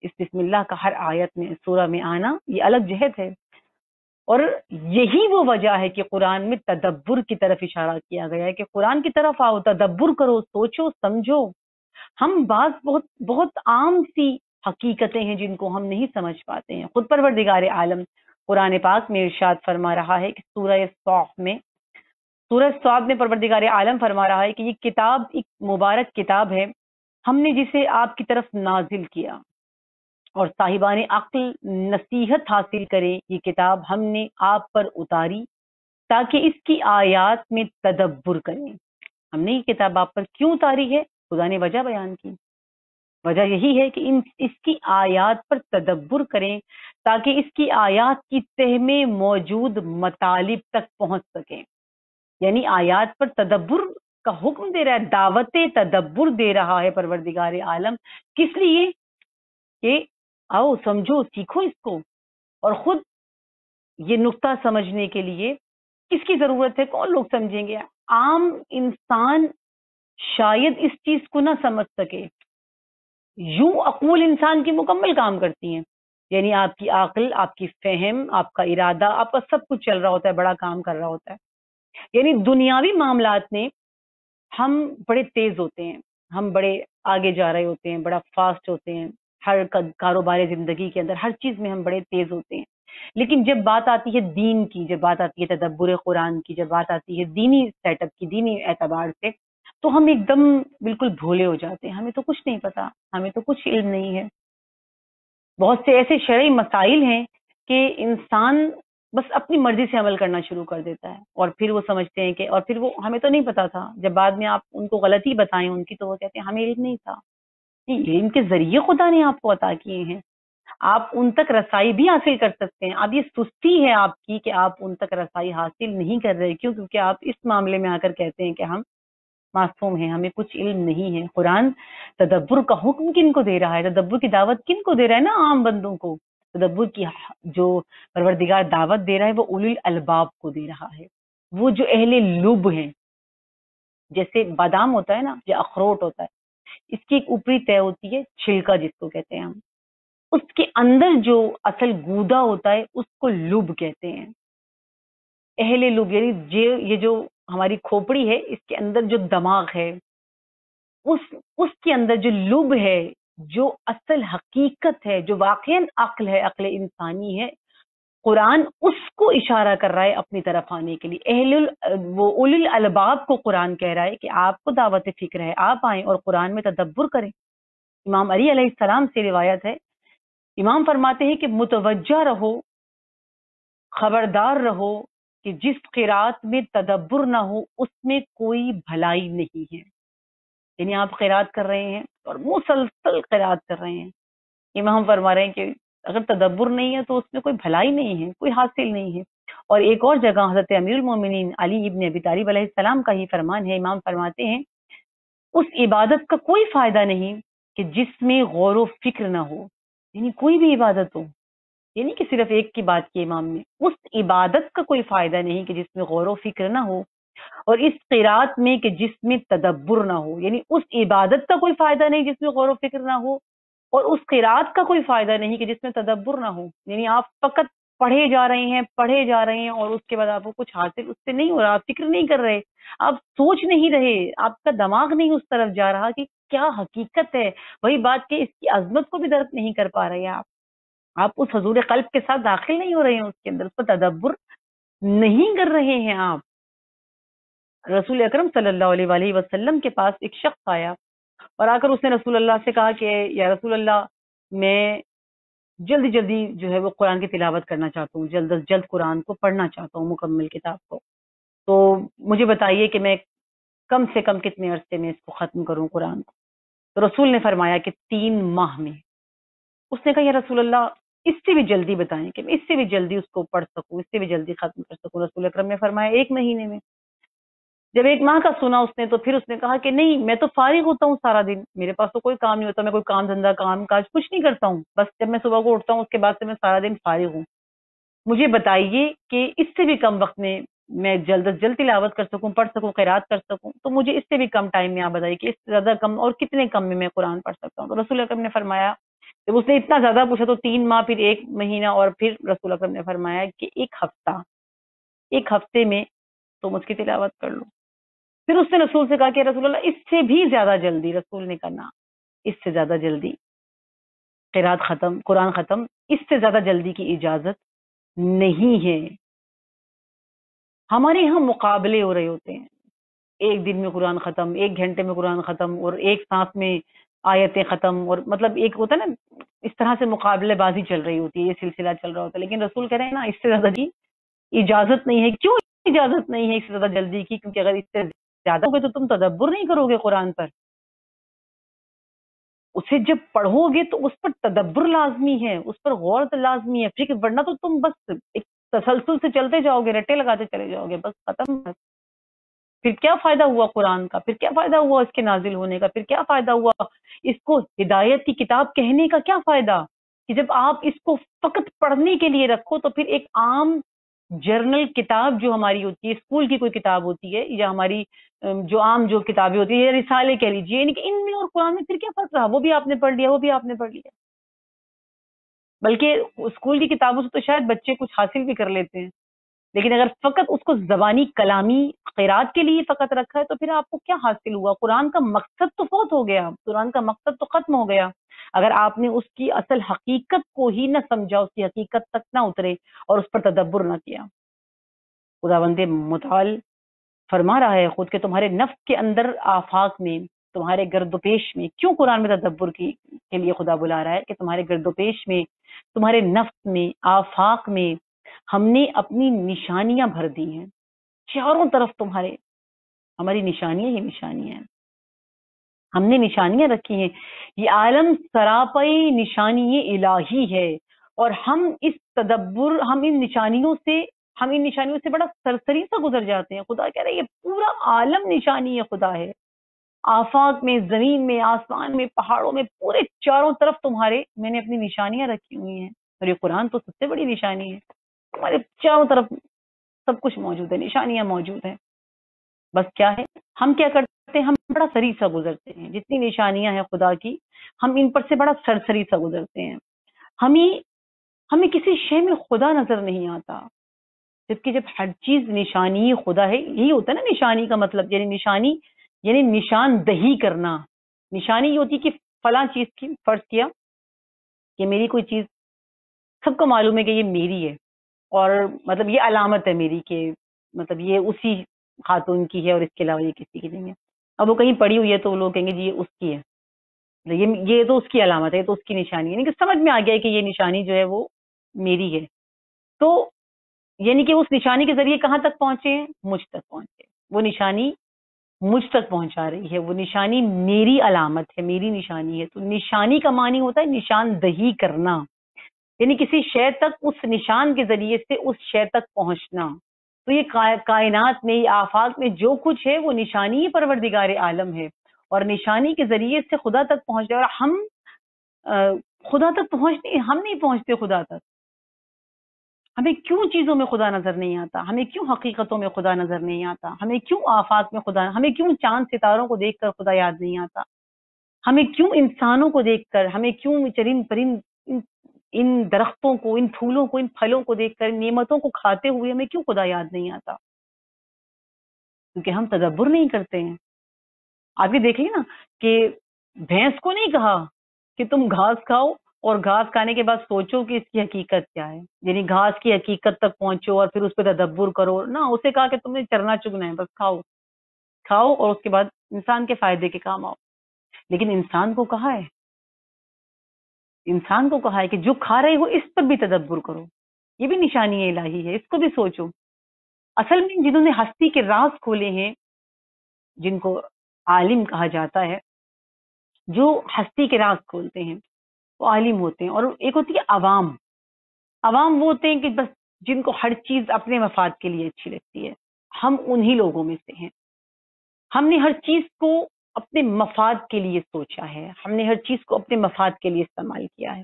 اس بسم اللہ کا ہر آیت میں سورہ میں آنا یہ الگ جہت ہے، اور یہی وہ وجہ ہے کہ قرآن میں تدبر کی طرف اشارہ کیا گیا ہے کہ قرآن کی طرف آؤ، تدبر کرو، سوچو سمجھو. ہم بعض بہت بہت عام سی حقیقتیں ہیں جن کو ہم نہیں سمجھ پاتے ہیں. خود پروردگار عالم قرآن پاک میں ارشاد فرما رہا ہے کہ سورہ صاد میں پروردگار عالم فرما رہا ہے کہ یہ کتاب ایک مبارک کتاب ہے، ہم نے جسے آپ کی طرف نازل کیا اور صاحبان عقل نصیحت حاصل کریں. یہ کتاب ہم نے آپ پر اتاری تاکہ اس کی آیات میں تدبر کریں. ہم نے یہ کتاب آپ پر کیوں اتاری ہے؟ خدا نے وجہ بیان کی. وجہ یہی ہے کہ اس کی آیات پر تدبر کریں تاکہ اس کی آیات کی تہ میں موجود مطالب تک پہنچ سکیں. یعنی آیات پر تدبر کا حکم دے رہا ہے، دعوت تدبر دے رہا ہے پروردگار عالم. کس لیے؟ کہ آؤ سمجھو، سیکھو اس کو. اور خود یہ نقطہ سمجھنے کے لیے کس کی ضرورت ہے؟ کون لوگ سمجھیں گے؟ عام انسان شاید اس چیز کو نہ سمجھ سکے. یوں عقول انسان کی مکمل کام کرتی ہیں، یعنی آپ کی عقل، آپ کی فہم، آپ کا ارادہ، آپ کا سب کچھ چل رہا ہوتا ہے، بڑا کام کر رہا ہوتا ہے. یعنی دنیاوی معاملات میں ہم بڑے تیز ہوتے ہیں، ہم بڑے آگے جا رہے ہوتے ہیں، بڑا فاسٹ ہوتے ہیں، ہر کاروبار زندگی کے اندر ہر چیز میں ہم بڑے تیز ہوتے ہیں. لیکن جب بات آتی ہے دین کی، جب بات آتی ہے تدبر قرآن کی، جب بات آتی ہے دینی سیٹ اپ کی، دینی اعتبار سے، تو ہم ایک دم بالکل بھولے ہو جاتے ہیں. ہمیں تو کچھ نہیں پتا، ہمیں تو کچھ علم نہیں ہے. بہت سے ایسے شرعی مسائل ہیں کہ انسان بس اپنی مرضی سے عمل کرنا شروع کر دیتا ہے، اور پھر وہ سمجھتے ہیں کہ اور پھر وہ ہمیں تو نہیں پتا تھا. جب بعد میں آپ ان کو غلطی بتائیں ان کی تو وہ کہتے ہیں ہمیں علم نہیں تھا. علم کے ذریعے خدا نے آپ کو عطا کیے ہیں، آپ ان تک رسائی بھی حاصل کر سکتے ہیں. اب یہ سستی ہے آپ کی کہ آپ ان تک رسائی حاصل نہیں کر رہے. کیوں؟ کیونکہ آپ اس معاملے میں آ کر کہتے ہیں کہ ہم معصوم ہیں، ہمیں کچھ علم نہیں ہے. قرآن تدبر کا حکم کن کو دے رہا ہے؟ تدبر کی دعوت کن کو دے رہا ہے؟ نا عام بندوں کو. تدبر کی جو پروردگار دعوت دے رہا ہے وہ اولی الالباب کو دے رہا ہے، وہ جو اہل لب ہیں. جیسے بادام ہوتا ہے نا، یا اخروٹ ہوتا ہے، اس کی ایک اوپری تہ ہوتی ہے چھلکا جس کو کہتے ہیں ہم، اس کے اندر جو اصل گودا ہوتا ہے اس کو لب کہتے ہیں. اہل لب یعنی یہ جو ہماری کھوپڑی ہے اس کے اندر جو دماغ ہے، اس کے اندر جو لب ہے، جو اصل حقیقت ہے، جو واقعاً عقل ہے، عقل انسانی ہے، قرآن اس کو اشارہ کر رہا ہے اپنی طرف آنے کے لیے، وہ اولل الباب کو قرآن کہہ رہا ہے کہ آپ کو دعوت فکر ہے، آپ آئیں اور قرآن میں تدبر کریں۔ امام علی علیہ السلام سے روایت ہے، امام فرماتے ہیں کہ متوجہ رہو، خبردار رہو کہ جس قرات میں تدبر نہ ہو اس میں کوئی بھلائی نہیں ہے۔ یعنی آپ قرات کر رہے ہیں اور مسلسل قرات کر رہے ہیں، امام فرما رہے ہیں کہ اگر تدبر نہیں ہے تو اس میں کوئی بھلائی نہیں ہے، کوئی حاصل نہیں ہے۔ اور ایک اور جگہ حضرت امیر المومنین علی ابن ابی طالب علیہ السلام کا ہی فرمان ہے، امام فرماتے ہیں اس عبادت کا کوئی فائدہ نہیں کہ جس میں غور و فکر نہ ہو۔ یعنی کوئی بھی عبادت ہو، یہ نہیں کہ صرف ایک کی بات کی امام نے، اس عبادت کا کوئی فائدہ نہیں کہ جس میں غور و فکر نہ ہو، اور اس قرات میں کہ جس میں تدبر نہ ہو۔ یعنی اس عبادت کا کوئی فائدہ نہیں جس میں غور و فکر نہ ہو، اور اس قرات کا کوئی فائدہ نہیں کہ جس میں تدبر نہ ہو۔ یعنی آپ فقط پڑھے جا رہے ہیں اور اس کے بعد آپ کو کچھ حاصل اس سے نہیں ہو رہا، آپ فکر نہیں کر رہے، آپ سوچ نہیں رہے، آپ کا دماغ نہیں اس طرف جا رہا کہ کیا حقیقت ہے۔ وہی بات کہ اس کی عظمت کو بھی درک نہیں کر پا رہے آپ اس حضور قلب کے ساتھ داخل نہیں ہو رہے ہیں، اس کے اندر اس پر تدبر نہیں کر رہے ہیں آپ۔ رسول اکرم صلی اللہ علیہ وآلہ وسلم کے پاس ایک شخص آیا اور آ کر اس نے رسول اللہ سے کہا کہ یا رسول اللہ، میں جلدی جلدی جو ہے وہ قرآن کی تلاوت کرنا چاہتا ہوں، جلد از جلد قرآن کو پڑھنا چاہتا ہوں، مکمل کتاب کو، تو مجھے بتائیے کہ میں کم سے کم کتنے عرصے میں اس کو ختم کروں قرآن کو۔ تو رسول نے فرمایا کہ 3 ماہ میں۔ اس نے کہا یا رسول اللہ اس سے بھی جلدی بتائیں کہ میں اس سے بھی جلدی اس کو پڑھ سکوں، اس سے بھی جلدی ختم کر سکوں۔ رسول اکرم نے فرمایا 1 مہینے میں۔ جب 1 ماہ کا سنا اس نے تو پھر اس نے کہا کہ نہیں، میں تو فارغ ہوتا ہوں سارا دن، میرے پاس تو کوئی کام نہیں ہوتا، میں کوئی کام دھندا کام کاج کچھ نہیں کرتا ہوں، بس جب میں صبح کو اٹھتا ہوں اس کے بعد سے میں سارا دن فارغ ہوں، مجھے بتائیے کہ اس سے بھی کم وقت میں جلد از جلد تلاوت کر سکوں، پڑھ سکوں، قرات کر سکوں، تو مجھے اس سے بھی کم ٹائم میں آپ بتائیے کہ اس سے زیادہ کم اور کتنے کم میں قرآن پڑھ سکتا ہوں۔ تو رسول اکرم نے فرمایا، جب اس نے اتنا زیادہ پوچھا تو 3 ماہ، پھر 1 مہینہ، اور پھر رسول اکرم نے فرمایا کہ 1 ہفتہ، 1 ہفتے میں تم اس کی تلاوت کر لو۔ پھر اس نے رسول سے کہا کہ رسول اللہ اس سے بھی زیادہ جلدی، رسول نے کہا نا، اس سے زیادہ جلدی قرات ختم، قرآن ختم، اس سے زیادہ جلدی کی اجازت نہیں ہے۔ ہمارے یہاں مقابلے ہو رہے ہوتے ہیں، 1 دن میں قرآن ختم، 1 گھنٹے میں قرآن ختم، اور 1 سانس میں آیتیں ختم، اور مطلب ایک ہوتا ہے نا، اس طرح سے مقابلے بازی چل رہی ہوتی ہے، یہ سلسلہ چل رہا ہوتا ہے، لیکن رسول کہہ رہے ہیں نا، اس سے زیادہ جی اجازت نہیں ہے۔ کیوں اجازت نہیں ہے اس سے زیادہ جلدی کی؟ کیونکہ اگر اس سے زیادہ ہوگے تو تم تدبر نہیں کرو گے قرآن پر، اسے جب پڑھو گے تو اس پر تدبر لازمی ہے، اس پر غور لازمی ہے، فکر، ورنہ تو تم بس ایک تسلسل سے چلتے جاؤ گے، رٹے لگاتے چلے جاؤ گے، بس ختم۔ پھر کیا فائدہ ہوا قرآن کا؟ پھر کیا فائدہ ہوا اس کے نازل ہونے کا؟ پھر کیا فائدہ ہوا اس کو ہدایت کی کتاب کہنے کا؟ کیا فائدہ کہ جب آپ اس کو فقط پڑھنے کے لیے رکھو تو پھر ایک عام جرنل کتاب جو ہماری ہوتی ہے، اسکول کی کوئی کتاب ہوتی ہے، یا ہماری جو عام جو کتابیں ہوتی ہیں، یا رسالے کہہ لیجیے، یعنی کہ ان میں اور قرآن میں پھر کیا فرق رہا؟ وہ بھی آپ نے پڑھ لیا، وہ بھی آپ نے پڑھ لیا، بلکہ اسکول کی کتابوں سے تو شاید بچے کچھ حاصل بھی کر لیتے ہیں، لیکن اگر فقط اس کو زبانی کلامی قرات کے لیے فقط رکھا ہے تو پھر آپ کو کیا حاصل ہوا؟ قرآن کا مقصد تو فوت ہو گیا، قرآن کا مقصد تو ختم ہو گیا، اگر آپ نے اس کی اصل حقیقت کو ہی نہ سمجھا، اس کی حقیقت تک نہ اترے اور اس پر تدبر نہ کیا۔ خداوند متعال فرما رہا ہے خود کہ تمہارے نفس کے اندر، آفاق میں، تمہارے گرد و پیش میں، کیوں قرآن میں تدبر کے لیے خدا بلا رہا ہے کہ تمہارے گرد و پیش میں، تمہارے نفس میں، آفاق میں ہم نے اپنی نشانیاں بھر دی ہیں، چاروں طرف تمہارے، ہماری نشانیاں ہی نشانیاں ہیں، ہم نے نشانیاں رکھی ہیں، یہ عالم سراپائی نشانی الہی ہے، اور ہم اس تدبر، ہم ان نشانیوں سے بڑا سرسری سا گزر جاتے ہیں۔ خدا کہہ رہے ہیں یہ پورا عالم نشانی ہے، خدا ہے، آفاق میں، زمین میں، آسمان میں، پہاڑوں میں، پورے چاروں طرف تمہارے میں نے اپنی نشانیاں رکھی ہوئی ہیں، اور یہ قرآن تو سب سے بڑی نشانی ہے، تمہارے چاروں طرف سب کچھ موجود ہے، نشانیاں موجود ہیں، بس کیا ہے، ہم کیا کرتے ہیں، ہم بڑا سری سا گزرتے ہیں، جتنی نشانیاں ہیں خدا کی، ہم ان پر سے بڑا سرسری سا گزرتے ہیں، ہمیں کسی شے میں خدا نظر نہیں آتا، جبکہ جب ہر چیز نشانی خدا ہے، یہی ہوتا ہے نا نشانی کا مطلب، یعنی نشانی یعنی نشان دہی کرنا، نشانی یہ ہوتی ہے کہ فلاں چیز کی، فرض کیا کہ میری کوئی چیز سب کو معلوم ہے کہ یہ میری ہے، اور مطلب یہ علامت ہے میری کہ مطلب یہ اسی خاتون کی ہے اور اس کے علاوہ یہ کسی کی نہیں ہے. اب وہ کہیں پڑی ہوئی ہے تو وہ لوگ کہیں گے جی یہ اس کی ہے، یہ تو اس کی علامت ہے، یہ تو اس کی نشانی ہے. یعنی کہ سمجھ میں آ گیا ہے کہ یہ نشانی جو ہے وہ میری ہے. تو یعنی کہ اس نشانی کے ذریعے کہاں تک پہنچے ہیں؟ مجھ تک پہنچے. وہ نشانی مجھ تک پہنچا رہی ہے، وہ نشانی میری علامت ہے، میری نشانی ہے. تو نشانی کا معنی ہوتا ہے نشاندہی کرنا، یعنی کسی شے تک اس نشان کے ذریعے سے اس شے تک پہنچنا. تو یہ کائنات میں، یہ آفاق میں جو کچھ ہے وہ نشانی پروردگار عالم ہے، اور نشانی کے ذریعے سے خدا تک پہنچ جائے. اور ہم خدا تک پہنچتے، ہم نہیں پہنچتے خدا تک. ہمیں کیوں چیزوں میں خدا نظر نہیں آتا؟ ہمیں کیوں حقیقتوں میں خدا نظر نہیں آتا؟ ہمیں کیوں آفاق میں خدا، ہمیں کیوں چاند ستاروں کو دیکھ کر خدا یاد نہیں آتا؟ ہمیں کیوں انسانوں کو دیکھ کر، ہمیں کیوں چرند پرند ان درختوں کو، ان پھولوں کو، ان پھلوں کو دیکھ کر، نعمتوں کو کھاتے ہوئے ہمیں کیوں خدا یاد نہیں آتا؟ کیونکہ ہم تدبر نہیں کرتے ہیں. آپ یہ دیکھیں نا کہ بھینس کو نہیں کہا کہ تم گھاس کھاؤ اور گھاس کھانے کے بعد سوچو کہ اس کی حقیقت کیا ہے، یعنی گھاس کی حقیقت تک پہنچو اور پھر اس پہ تدبر کرو. نہ، اسے کہا کہ تم نے چرنا چگنا ہے، بس کھاؤ کھاؤ اور اس کے بعد انسان کے فائدے کے کام آؤ. لیکن انسان کو کہا ہے، انسان کو کہا ہے کہ جو کھا رہے ہو اس پر بھی تدبر کرو، یہ بھی نشانی الہی ہے، اس کو بھی سوچو. اصل میں جنہوں نے ہستی کے راز کھولے ہیں، جن کو عالم کہا جاتا ہے، جو ہستی کے راز کھولتے ہیں وہ عالم ہوتے ہیں. اور ایک ہوتی ہے عوام. عوام وہ ہوتے ہیں کہ بس جن کو ہر چیز اپنے مفاد کے لیے اچھی لگتی ہے. ہم انہی لوگوں میں سے ہیں. ہم نے ہر چیز کو اپنے مفاد کے لیے سوچا ہے، ہم نے ہر چیز کو اپنے مفاد کے لیے استعمال کیا ہے.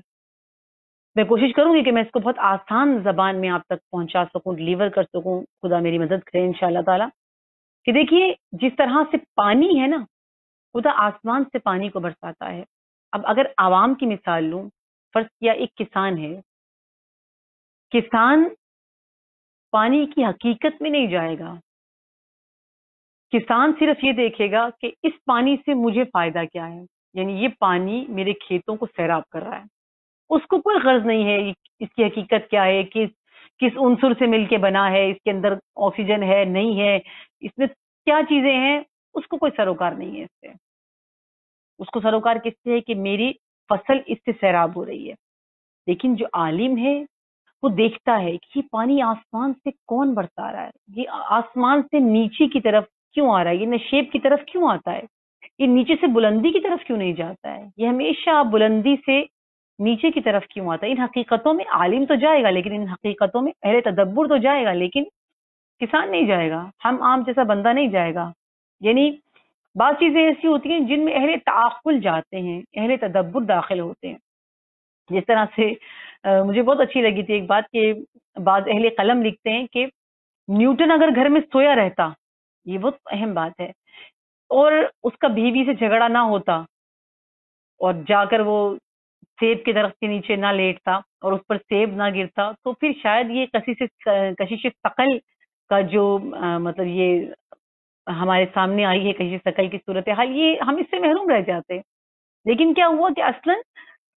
میں کوشش کروں گی کہ میں اس کو بہت آسان زبان میں آپ تک پہنچا سکوں، ڈلیور کر سکوں. خدا میری مدد کرے انشاءاللہ تعالی. کہ دیکھیے جس طرح سے پانی ہے نا، خدا آسمان سے پانی کو برساتا ہے. اب اگر عوام کی مثال لوں، فرض کیا ایک کسان ہے. کسان پانی کی حقیقت میں نہیں جائے گا. کسان صرف یہ دیکھے گا کہ اس پانی سے مجھے فائدہ کیا ہے، یعنی یہ پانی میرے کھیتوں کو سیراب کر رہا ہے. اس کو کوئی غرض نہیں ہے اس کی حقیقت کیا ہے، کس عنصر سے مل کے بنا ہے، اس کے اندر آکسیجن ہے نہیں ہے، اس میں کیا چیزیں ہیں، اس کو کوئی سروکار نہیں ہے اس سے. اس کو سروکار کس سے ہے کہ میری فصل اس سے سیراب ہو رہی ہے. لیکن جو عالم ہے وہ دیکھتا ہے کہ یہ پانی آسمان سے کون برسا رہا ہے، یہ آسمان سے نیچے کی طرف کیوں آ رہا ہے، یہ نشیب کی طرف کیوں آتا ہے، یہ نیچے سے بلندی کی طرف کیوں نہیں جاتا ہے، یہ ہمیشہ بلندی سے نیچے کی طرف کیوں آتا ہے. ان حقیقتوں میں عالم تو جائے گا، لیکن ان حقیقتوں میں اہل تدبر تو جائے گا، لیکن کسان نہیں جائے گا، ہم عام جیسا بندہ نہیں جائے گا. یعنی بعض چیزیں ایسی ہوتی ہیں جن میں اہل تعقل جاتے ہیں، اہل تدبر داخل ہوتے ہیں. جس طرح سے مجھے بہت اچھی لگی تھی ایک بات کہ بعض اہل قلم لکھتے ہیں کہ نیوٹن اگر گھر میں سویا رہتا، یہ بہت اہم بات ہے، اور اس کا بیوی سے جھگڑا نہ ہوتا اور جا کر وہ سیب کے درخت کے نیچے نہ لیٹتا اور اس پر سیب نہ گرتا، تو پھر شاید یہ کشش ثقل کا جو مطلب یہ ہمارے سامنے آئی ہے، کشش ثقل کی صورتحال، یہ ہم اس سے محروم رہ جاتے. لیکن کیا ہوا کہ اصلاً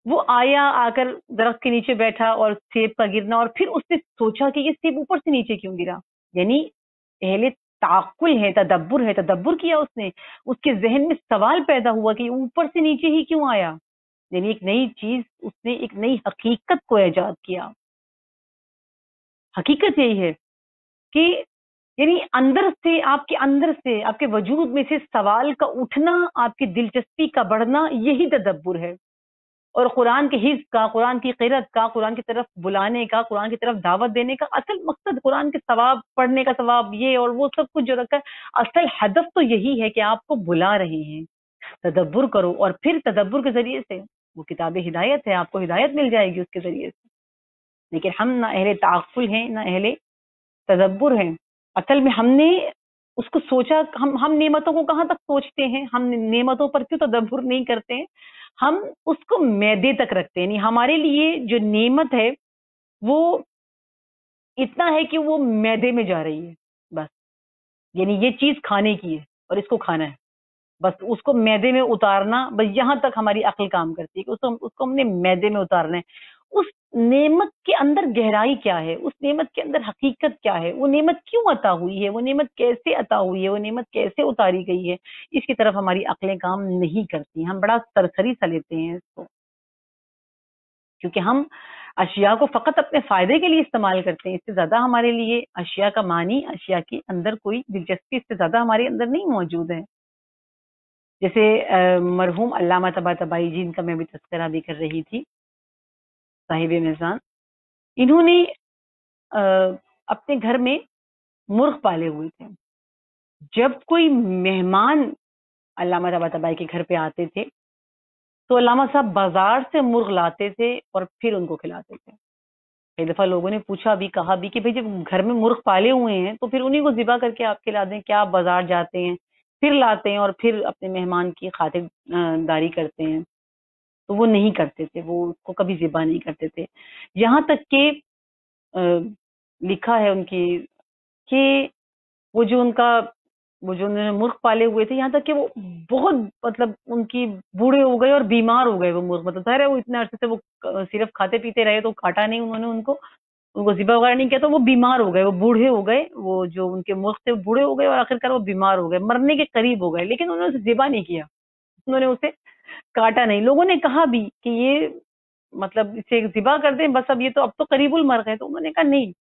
وہ آیا، آ کر درخت کے نیچے بیٹھا اور سیب کا گرنا، اور پھر اس نے سوچا کہ یہ سیب اوپر سے نیچے کیوں گرا. یعنی اہل تعقل ہے، تدبر ہے، تدبر کیا اس نے، اس کے ذہن میں سوال پیدا ہوا کہ اوپر سے نیچے ہی کیوں آیا. یعنی ایک نئی چیز، اس نے ایک نئی حقیقت کو ایجاد کیا. حقیقت یہی ہے کہ یعنی اندر سے، آپ کے اندر سے، آپ کے وجود میں سے سوال کا اٹھنا، آپ کی دلچسپی کا بڑھنا، یہی تدبر ہے. اور قرآن کے حفظ کا، قرآن کی قرأت کا، قرآن کی طرف بلانے کا، قرآن کی طرف دعوت دینے کا اصل مقصد، قرآن کے ثواب پڑھنے کا ثواب، یہ اور وہ سب کچھ جو رکھا ہے، اصل ہدف تو یہی ہے کہ آپ کو بلا رہے ہیں تدبر کرو. اور پھر تدبر کے ذریعے سے وہ کتاب ہدایت ہے، آپ کو ہدایت مل جائے گی اس کے ذریعے سے. لیکن ہم نہ اہل تعقل ہیں نہ اہل تدبر ہیں. اصل میں ہم نے اس کو سوچا، ہم نعمتوں کو کہاں تک سوچتے ہیں، ہم نعمتوں پر کیوں تدبر نہیں کرتے ہیں، ہم اس کو معدے تک رکھتے ہیں. یعنی ہمارے لیے جو نعمت ہے وہ اتنا ہے کہ وہ معدے میں جا رہی ہے بس. یعنی یہ چیز کھانے کی ہے اور اس کو کھانا ہے، بس اس کو معدے میں اتارنا، بس یہاں تک ہماری عقل کام کرتی ہے کہ اس کو ہم نے معدے میں اتارنا ہے. اس نعمت کے اندر گہرائی کیا ہے، اس نعمت کے اندر حقیقت کیا ہے، وہ نعمت کیوں عطا ہوئی ہے، وہ نعمت کیسے عطا ہوئی ہے، وہ نعمت کیسے اتاری گئی ہے، اس کی طرف ہماری عقلیں کام نہیں کرتی. ہم بڑا سرسری سا لیتے ہیں اس کو، کیونکہ ہم اشیاء کو فقط اپنے فائدے کے لیے استعمال کرتے ہیں. اس سے زیادہ ہمارے لیے اشیاء کا معنی، اشیاء کے اندر کوئی دلچسپی اس سے زیادہ ہمارے اندر نہیں موجود ہے. جیسے مرحوم علامہ طباطبائی، جن کا میں بھی تذکرہ بھی کر رہی تھی، صاحب میزان، انہوں نے اپنے گھر میں مرغ پالے ہوئے تھے. جب کوئی مہمان علامہ طباطبائی کے گھر پہ آتے تھے تو علامہ صاحب بازار سے مرغ لاتے تھے اور پھر ان کو کھلاتے تھے. کئی دفعہ لوگوں نے پوچھا بھی، کہا بھی کہ بھئی جب گھر میں مرغ پالے ہوئے ہیں تو پھر انہیں کو ذبح کر کے آپ کھلا دیں، کیا آپ بازار جاتے ہیں پھر لاتے ہیں اور پھر اپنے مہمان کی خاطر داری کرتے ہیں؟ تو وہ نہیں کرتے تھے، وہ اس کو کبھی ذبح نہیں کرتے تھے. یہاں تک کہ لکھا ہے ان کی کہ وہ جو انہوں نے مرغ پالے ہوئے تھے، یہاں تک کہ وہ بہت مطلب ان کی بوڑھے ہو گئے اور بیمار ہو گئے وہ مرغ. مطلب ظاہر ہے وہ اتنے عرصے سے وہ صرف کھاتے پیتے رہے تو کاٹا نہیں انہوں نے ان کو ذبح وغیرہ نہیں کیا، تو وہ بیمار ہو گئے، وہ بوڑھے ہو گئے، وہ جو ان کے مرغ تھے وہ بوڑھے ہو گئے اور آخرکار وہ بیمار ہو گئے، مرنے کے قریب ہو گئے، لیکن انہوں نے اسے ذبح نہیں کیا، انہوں نے اسے کاٹا نہیں. لوگوں نے کہا بھی کہ یہ مطلب اسے ذبح کر دیں بس، اب تو قریب المرغ ہے. تو انہوں نے کہا نہیں،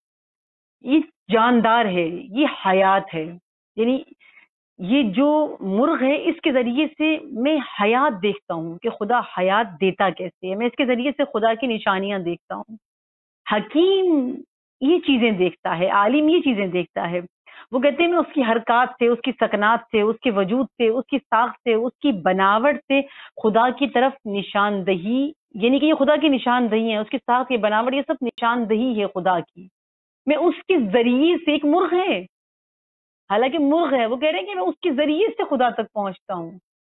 یہ جاندار ہے، یہ حیات ہے. یعنی یہ جو مرغ ہے اس کے ذریعے سے میں حیات دیکھتا ہوں کہ خدا حیات دیتا کیسے ہے، میں اس کے ذریعے سے خدا کی نشانیاں دیکھتا ہوں. حکیم یہ چیزیں دیکھتا ہے، عالم یہ چیزیں دیکھتا ہے. وہ کہتے ہیں میں اس کی حرکات سے، اس کی سکنات سے، اس کے وجود سے، اس کی ساخت سے، اس کی بناوٹ سے خدا کی طرف نشاندہی، یعنی کہ یہ خدا کی نشاندہی ہے، اس کی ساخت، یہ بناوٹ، یہ سب نشاندہی ہے خدا کی. میں اس کے ذریعے سے، ایک مرغ ہے حالانکہ مرغ ہے، وہ کہہ رہے ہیں کہ میں اس کے ذریعے سے خدا تک پہنچتا ہوں.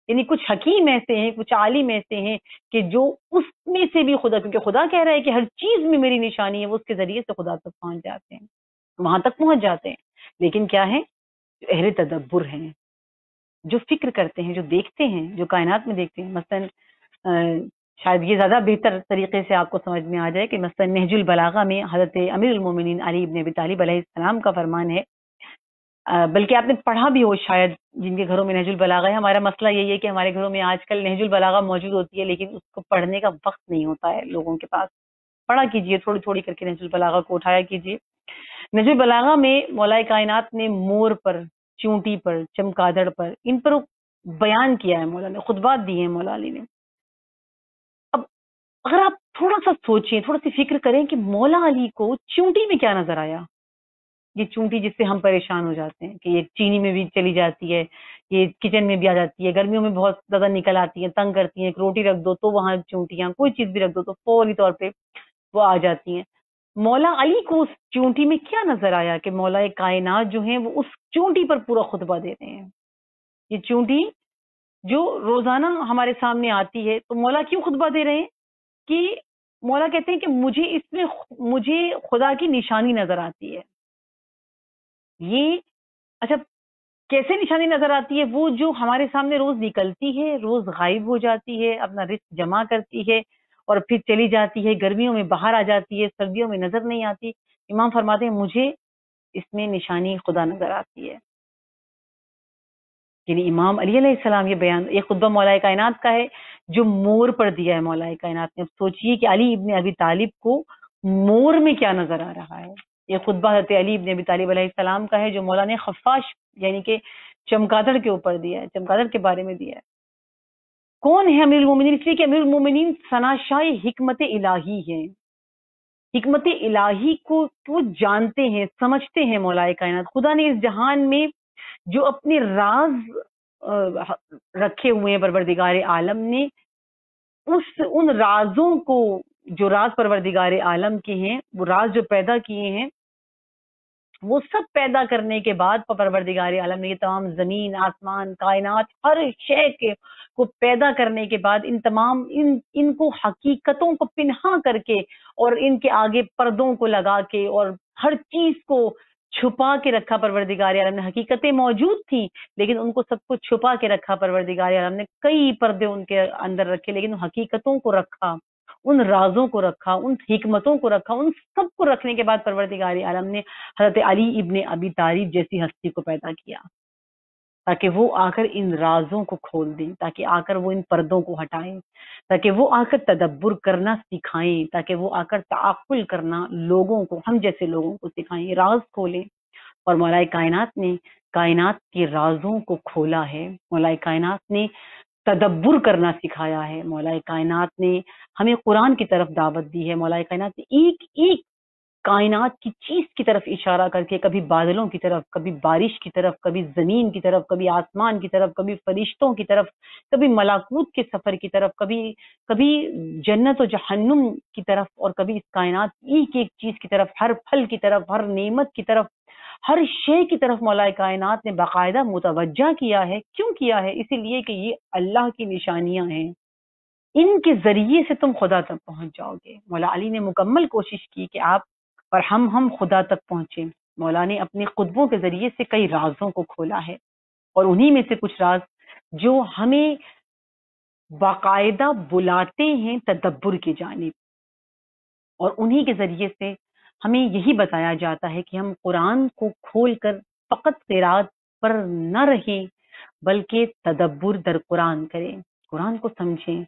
یعنی کچھ حکیم ایسے ہیں، کچھ عالم ایسے ہیں کہ جو اس میں سے بھی خدا، کیونکہ خدا کہہ رہا ہے کہ ہر چیز میں میری نشانی ہے، وہ اس کے ذریعے سے خدا تک پہنچ جاتے ہیں، وہاں تک پہنچ جاتے ہیں. لیکن کیا ہے؟ جو اہل تدبر ہیں، جو فکر کرتے ہیں، جو دیکھتے ہیں، جو کائنات میں دیکھتے ہیں. مثلا شاید یہ زیادہ بہتر طریقے سے آپ کو سمجھ میں آ جائے کہ مثلا نہج البلاغہ میں حضرت امیر المومنین علی ابن ابی طالب علیہ السلام کا فرمان ہے، بلکہ آپ نے پڑھا بھی ہو شاید جن کے گھروں میں نہج البلاغہ ہے. ہمارا مسئلہ یہی ہے کہ ہمارے گھروں میں آج کل نہج البلاغہ موجود ہوتی ہے لیکن اس کو پڑھنے کا وقت نہیں ہوتا ہے لوگوں کے پاس. پڑھا کیجئے، تھوڑی تھوڑی کر کے نہج البلاغہ کو اٹھایا کیجئے. نہج البلاغہ میں مولا کائنات نے مور پر، چونٹی پر، چمگادڑ پر، ان پر بیان کیا ہے، مولا نے خطبات دیے ہیں مولا علی نے. اب اگر آپ تھوڑا سا سوچیں، تھوڑا سی فکر کریں کہ مولا علی کو چونٹی میں کیا نظر آیا. یہ چونٹی جس سے ہم پریشان ہو جاتے ہیں کہ یہ چینی میں بھی چلی جاتی ہے، یہ کچن میں بھی آ جاتی ہے، گرمیوں میں بہت زیادہ نکل آتی ہیں، تنگ کرتی ہیں. ایک روٹی رکھ دو تو وہاں چونٹیاں، کوئی چیز بھی رکھ دو تو فوری طور پہ وہ آ جاتی ہیں. مولا علی کو اس چونٹی میں کیا نظر آیا کہ مولا کائنات جو ہیں وہ اس چونٹی پر پورا خطبہ دے رہے ہیں. یہ چونٹی جو روزانہ ہمارے سامنے آتی ہے تو مولا کیوں خطبہ دے رہے ہیں؟ کہ مولا کہتے ہیں کہ مجھے خدا کی نشانی نظر آتی ہے. یہ اچھا کیسے نشانی نظر آتی ہے؟ وہ جو ہمارے سامنے روز نکلتی ہے، روز غائب ہو جاتی ہے، اپنا رزق جمع کرتی ہے اور پھر چلی جاتی ہے، گرمیوں میں باہر آ جاتی ہے، سردیوں میں نظر نہیں آتی. امام فرماتے ہیں مجھے اس میں نشانی خدا نظر آتی ہے. یعنی امام علی علیہ السلام یہ خطبہ مولا کائنات کا ہے جو مور پر دیا ہے مولا کائنات نے. اب سوچئے کہ علی ابن ابی طالب کو مور میں کیا نظر آ رہا ہے. یہ خطبہ حضرت علی ابن ابی طالب علیہ السلام کا ہے جو مولا نے خفاش یعنی کہ چمگادڑ کے اوپر دیا ہے، چمگادڑ کے بارے میں دیا ہے. کون ہے امیر المومنین؟ اس لیے کہ امیر المومنین ثناشاہ حکمت الہی ہیں. حکمت الہی کو وہ جانتے ہیں، سمجھتے ہیں. مولا کائنات خدا نے اس جہان میں جو اپنے راز رکھے ہوئے ہیں، پروردگار عالم نے ان رازوں کو، جو راز پروردگار عالم کے ہیں، وہ راز جو پیدا کیے ہیں، وہ سب پیدا کرنے کے بعد پروردگار عالم نے یہ تمام زمین، آسمان، کائنات، ہر شے کو پیدا کرنے کے بعد ان کو حقیقتوں کو پنہا کر کے اور ان کے آگے پردوں کو لگا کے اور ہر چیز کو چھپا کے رکھا پروردگار عالم نے. حقیقتیں موجود تھیں لیکن ان کو سب کو چھپا کے رکھا پروردگار عالم نے. کئی پردے ان کے اندر رکھے لیکن حقیقتوں کو رکھا ان رازوں کو رکھا، ان حکمتوں کو رکھا، ان سب کو رکھنے کے بعد پروردگار عالم نے حضرت علی ابن ابی طالب جیسی ہستی کو پیدا کیا تاکہ وہ آ کر ان رازوں کو کھول دیں، تاکہ آ کر وہ ان پردوں کو ہٹائیں، تاکہ وہ آ کر تدبر کرنا سکھائیں، تاکہ وہ آ کر تعقل کرنا لوگوں کو، ہم جیسے لوگوں کو سکھائیں، راز کھولیں۔ اور مولا کائنات نے کائنات کے رازوں کو کھولا ہے، مولا کائنات نے تدبر کرنا سکھایا ہے، مولا کائنات نے ہمیں قرآن کی طرف دعوت دی ہے، مولا کائنات نے ایک ایک کائنات کی چیز کی طرف اشارہ کر کے، کبھی بادلوں کی طرف، کبھی بارش کی طرف، کبھی زمین کی طرف، کبھی آسمان کی طرف، کبھی فرشتوں کی طرف، کبھی ملاکوت کے سفر کی طرف، کبھی جنت و جہنم کی طرف، اور کبھی اس کائنات ایک ایک چیز کی طرف، ہر پھل کی طرف، ہر نعمت کی طرف، ہر شے کی طرف مولا کائنات نے باقاعدہ متوجہ کیا ہے۔ کیوں کیا ہے؟ اسی لیے کہ یہ اللہ کی نشانیاں ہیں، ان کے ذریعے سے تم خدا تک پہنچ جاؤ گے۔ مولا علی نے مکمل کوشش کی کہ آپ اور ہم خدا تک پہنچیں۔ مولا نے اپنے قطبوں کے ذریعے سے کئی رازوں کو کھولا ہے، اور انہی میں سے کچھ راز جو ہمیں باقاعدہ بلاتے ہیں تدبر کی جانب، اور انہی کے ذریعے سے ہمیں یہی بتایا جاتا ہے کہ ہم قرآن کو کھول کر فقط قرات پر نہ رہیں بلکہ تدبر در قرآن کریں، قرآن کو سمجھیں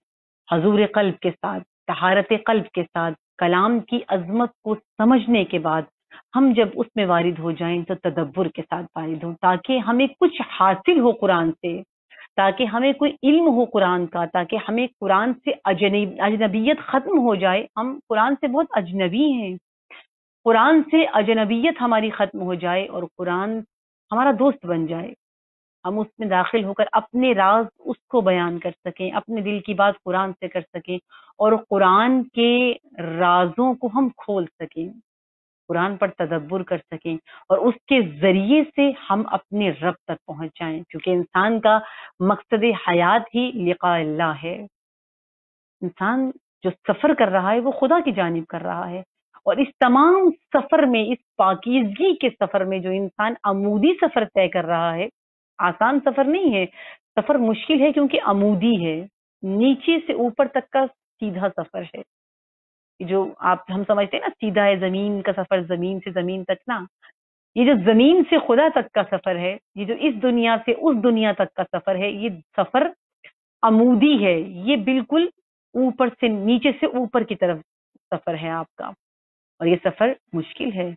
حضور قلب کے ساتھ، طہارت قلب کے ساتھ، کلام کی عظمت کو سمجھنے کے بعد ہم جب اس میں وارد ہو جائیں تو تدبر کے ساتھ وارد ہوں، تاکہ ہمیں کچھ حاصل ہو قرآن سے، تاکہ ہمیں کوئی علم ہو قرآن کا، تاکہ ہمیں قرآن سے اجنبیت ختم ہو جائے۔ ہم قرآن سے بہت اجنبی ہیں، قرآن سے اجنبیت ہماری ختم ہو جائے اور قرآن ہمارا دوست بن جائے، ہم اس میں داخل ہو کر اپنے راز اس کو بیان کر سکیں، اپنے دل کی بات قرآن سے کر سکیں، اور قرآن کے رازوں کو ہم کھول سکیں، قرآن پر تدبر کر سکیں، اور اس کے ذریعے سے ہم اپنے رب تک پہنچ جائیں، کیونکہ انسان کا مقصد حیات ہی لقاء اللہ ہے۔ انسان جو سفر کر رہا ہے وہ خدا کی جانب کر رہا ہے، اور اس تمام سفر میں، اس پاکیزگی کے سفر میں جو انسان عمودی سفر طے کر رہا ہے، آسان سفر نہیں ہے، سفر مشکل ہے کیونکہ عمودی ہے، نیچے سے اوپر تک کا سیدھا سفر ہے، جو ہم سمجھتے ہیں نا سیدھا ہے زمین کا سفر، زمین سے زمین تک نا، یہ جو زمین سے خدا تک کا سفر ہے، یہ جو اس دنیا سے اس دنیا تک کا سفر ہے، یہ سفر عمودی ہے، یہ بالکل اوپر سے نیچے سے اوپر کی طرف سفر ہے آپ کا، اور یہ سفر مشکل ہے۔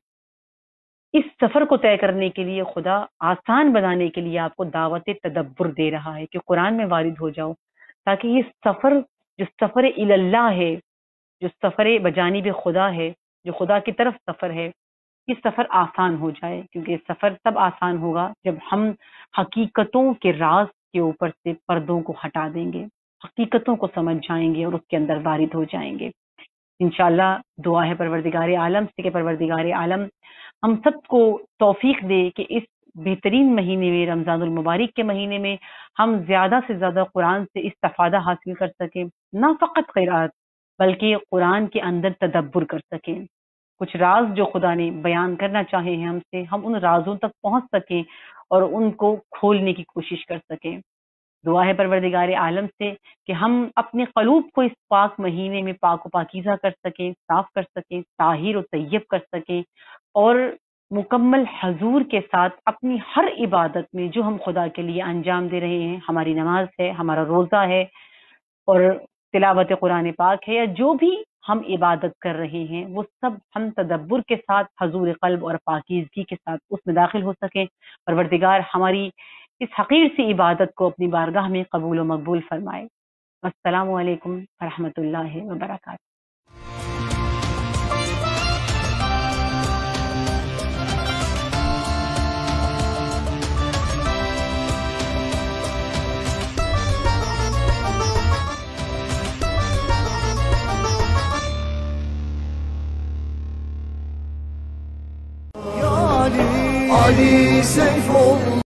اس سفر کو طے کرنے کے لیے خدا آسان بنانے کے لیے آپ کو دعوت تدبر دے رہا ہے کہ قرآن میں وارد ہو جاؤ، تاکہ یہ سفر جو سفر اللہ ہے، جو سفر بجانب خدا ہے، جو خدا کی طرف سفر ہے، یہ سفر آسان ہو جائے، کیونکہ یہ سفر تب آسان ہوگا جب ہم حقیقتوں کے راز کے اوپر سے پردوں کو ہٹا دیں گے، حقیقتوں کو سمجھ جائیں گے اور اس کے اندر وارد ہو جائیں گے۔ انشاءاللہ دعا ہے پروردگار عالم سے کہ پروردگار عالم ہم سب کو توفیق دے کہ اس بہترین مہینے میں، رمضان المبارک کے مہینے میں، ہم زیادہ سے زیادہ قرآن سے استفادہ حاصل کر سکیں، نہ فقط قرات بلکہ قرآن کے اندر تدبر کر سکیں، کچھ راز جو خدا نے بیان کرنا چاہے ہیں ہم سے، ہم ان رازوں تک پہنچ سکیں اور ان کو کھولنے کی کوشش کر سکیں۔ دعا ہے پروردگار عالم سے کہ ہم اپنے قلوب کو اس پاک مہینے میں پاک و پاکیزہ کر سکیں، صاف کر سکیں، طاہر و طیب کر سکیں، اور مکمل حضور کے ساتھ اپنی ہر عبادت میں جو ہم خدا کے لیے انجام دے رہے ہیں، ہماری نماز ہے، ہمارا روزہ ہے، اور تلاوت قرآن پاک ہے، یا جو بھی ہم عبادت کر رہے ہیں، وہ سب ہم تدبر کے ساتھ حضور قلب اور پاکیزگی کے ساتھ اس میں داخل ہو سکیں۔ پروردگار ہماری اس حقیر سی عبادت کو اپنی بارگاہ میں قبول و مقبول فرمائے۔ السلام علیکم ورحمۃ اللہ وبرکاتہ۔ Ali Seyfullah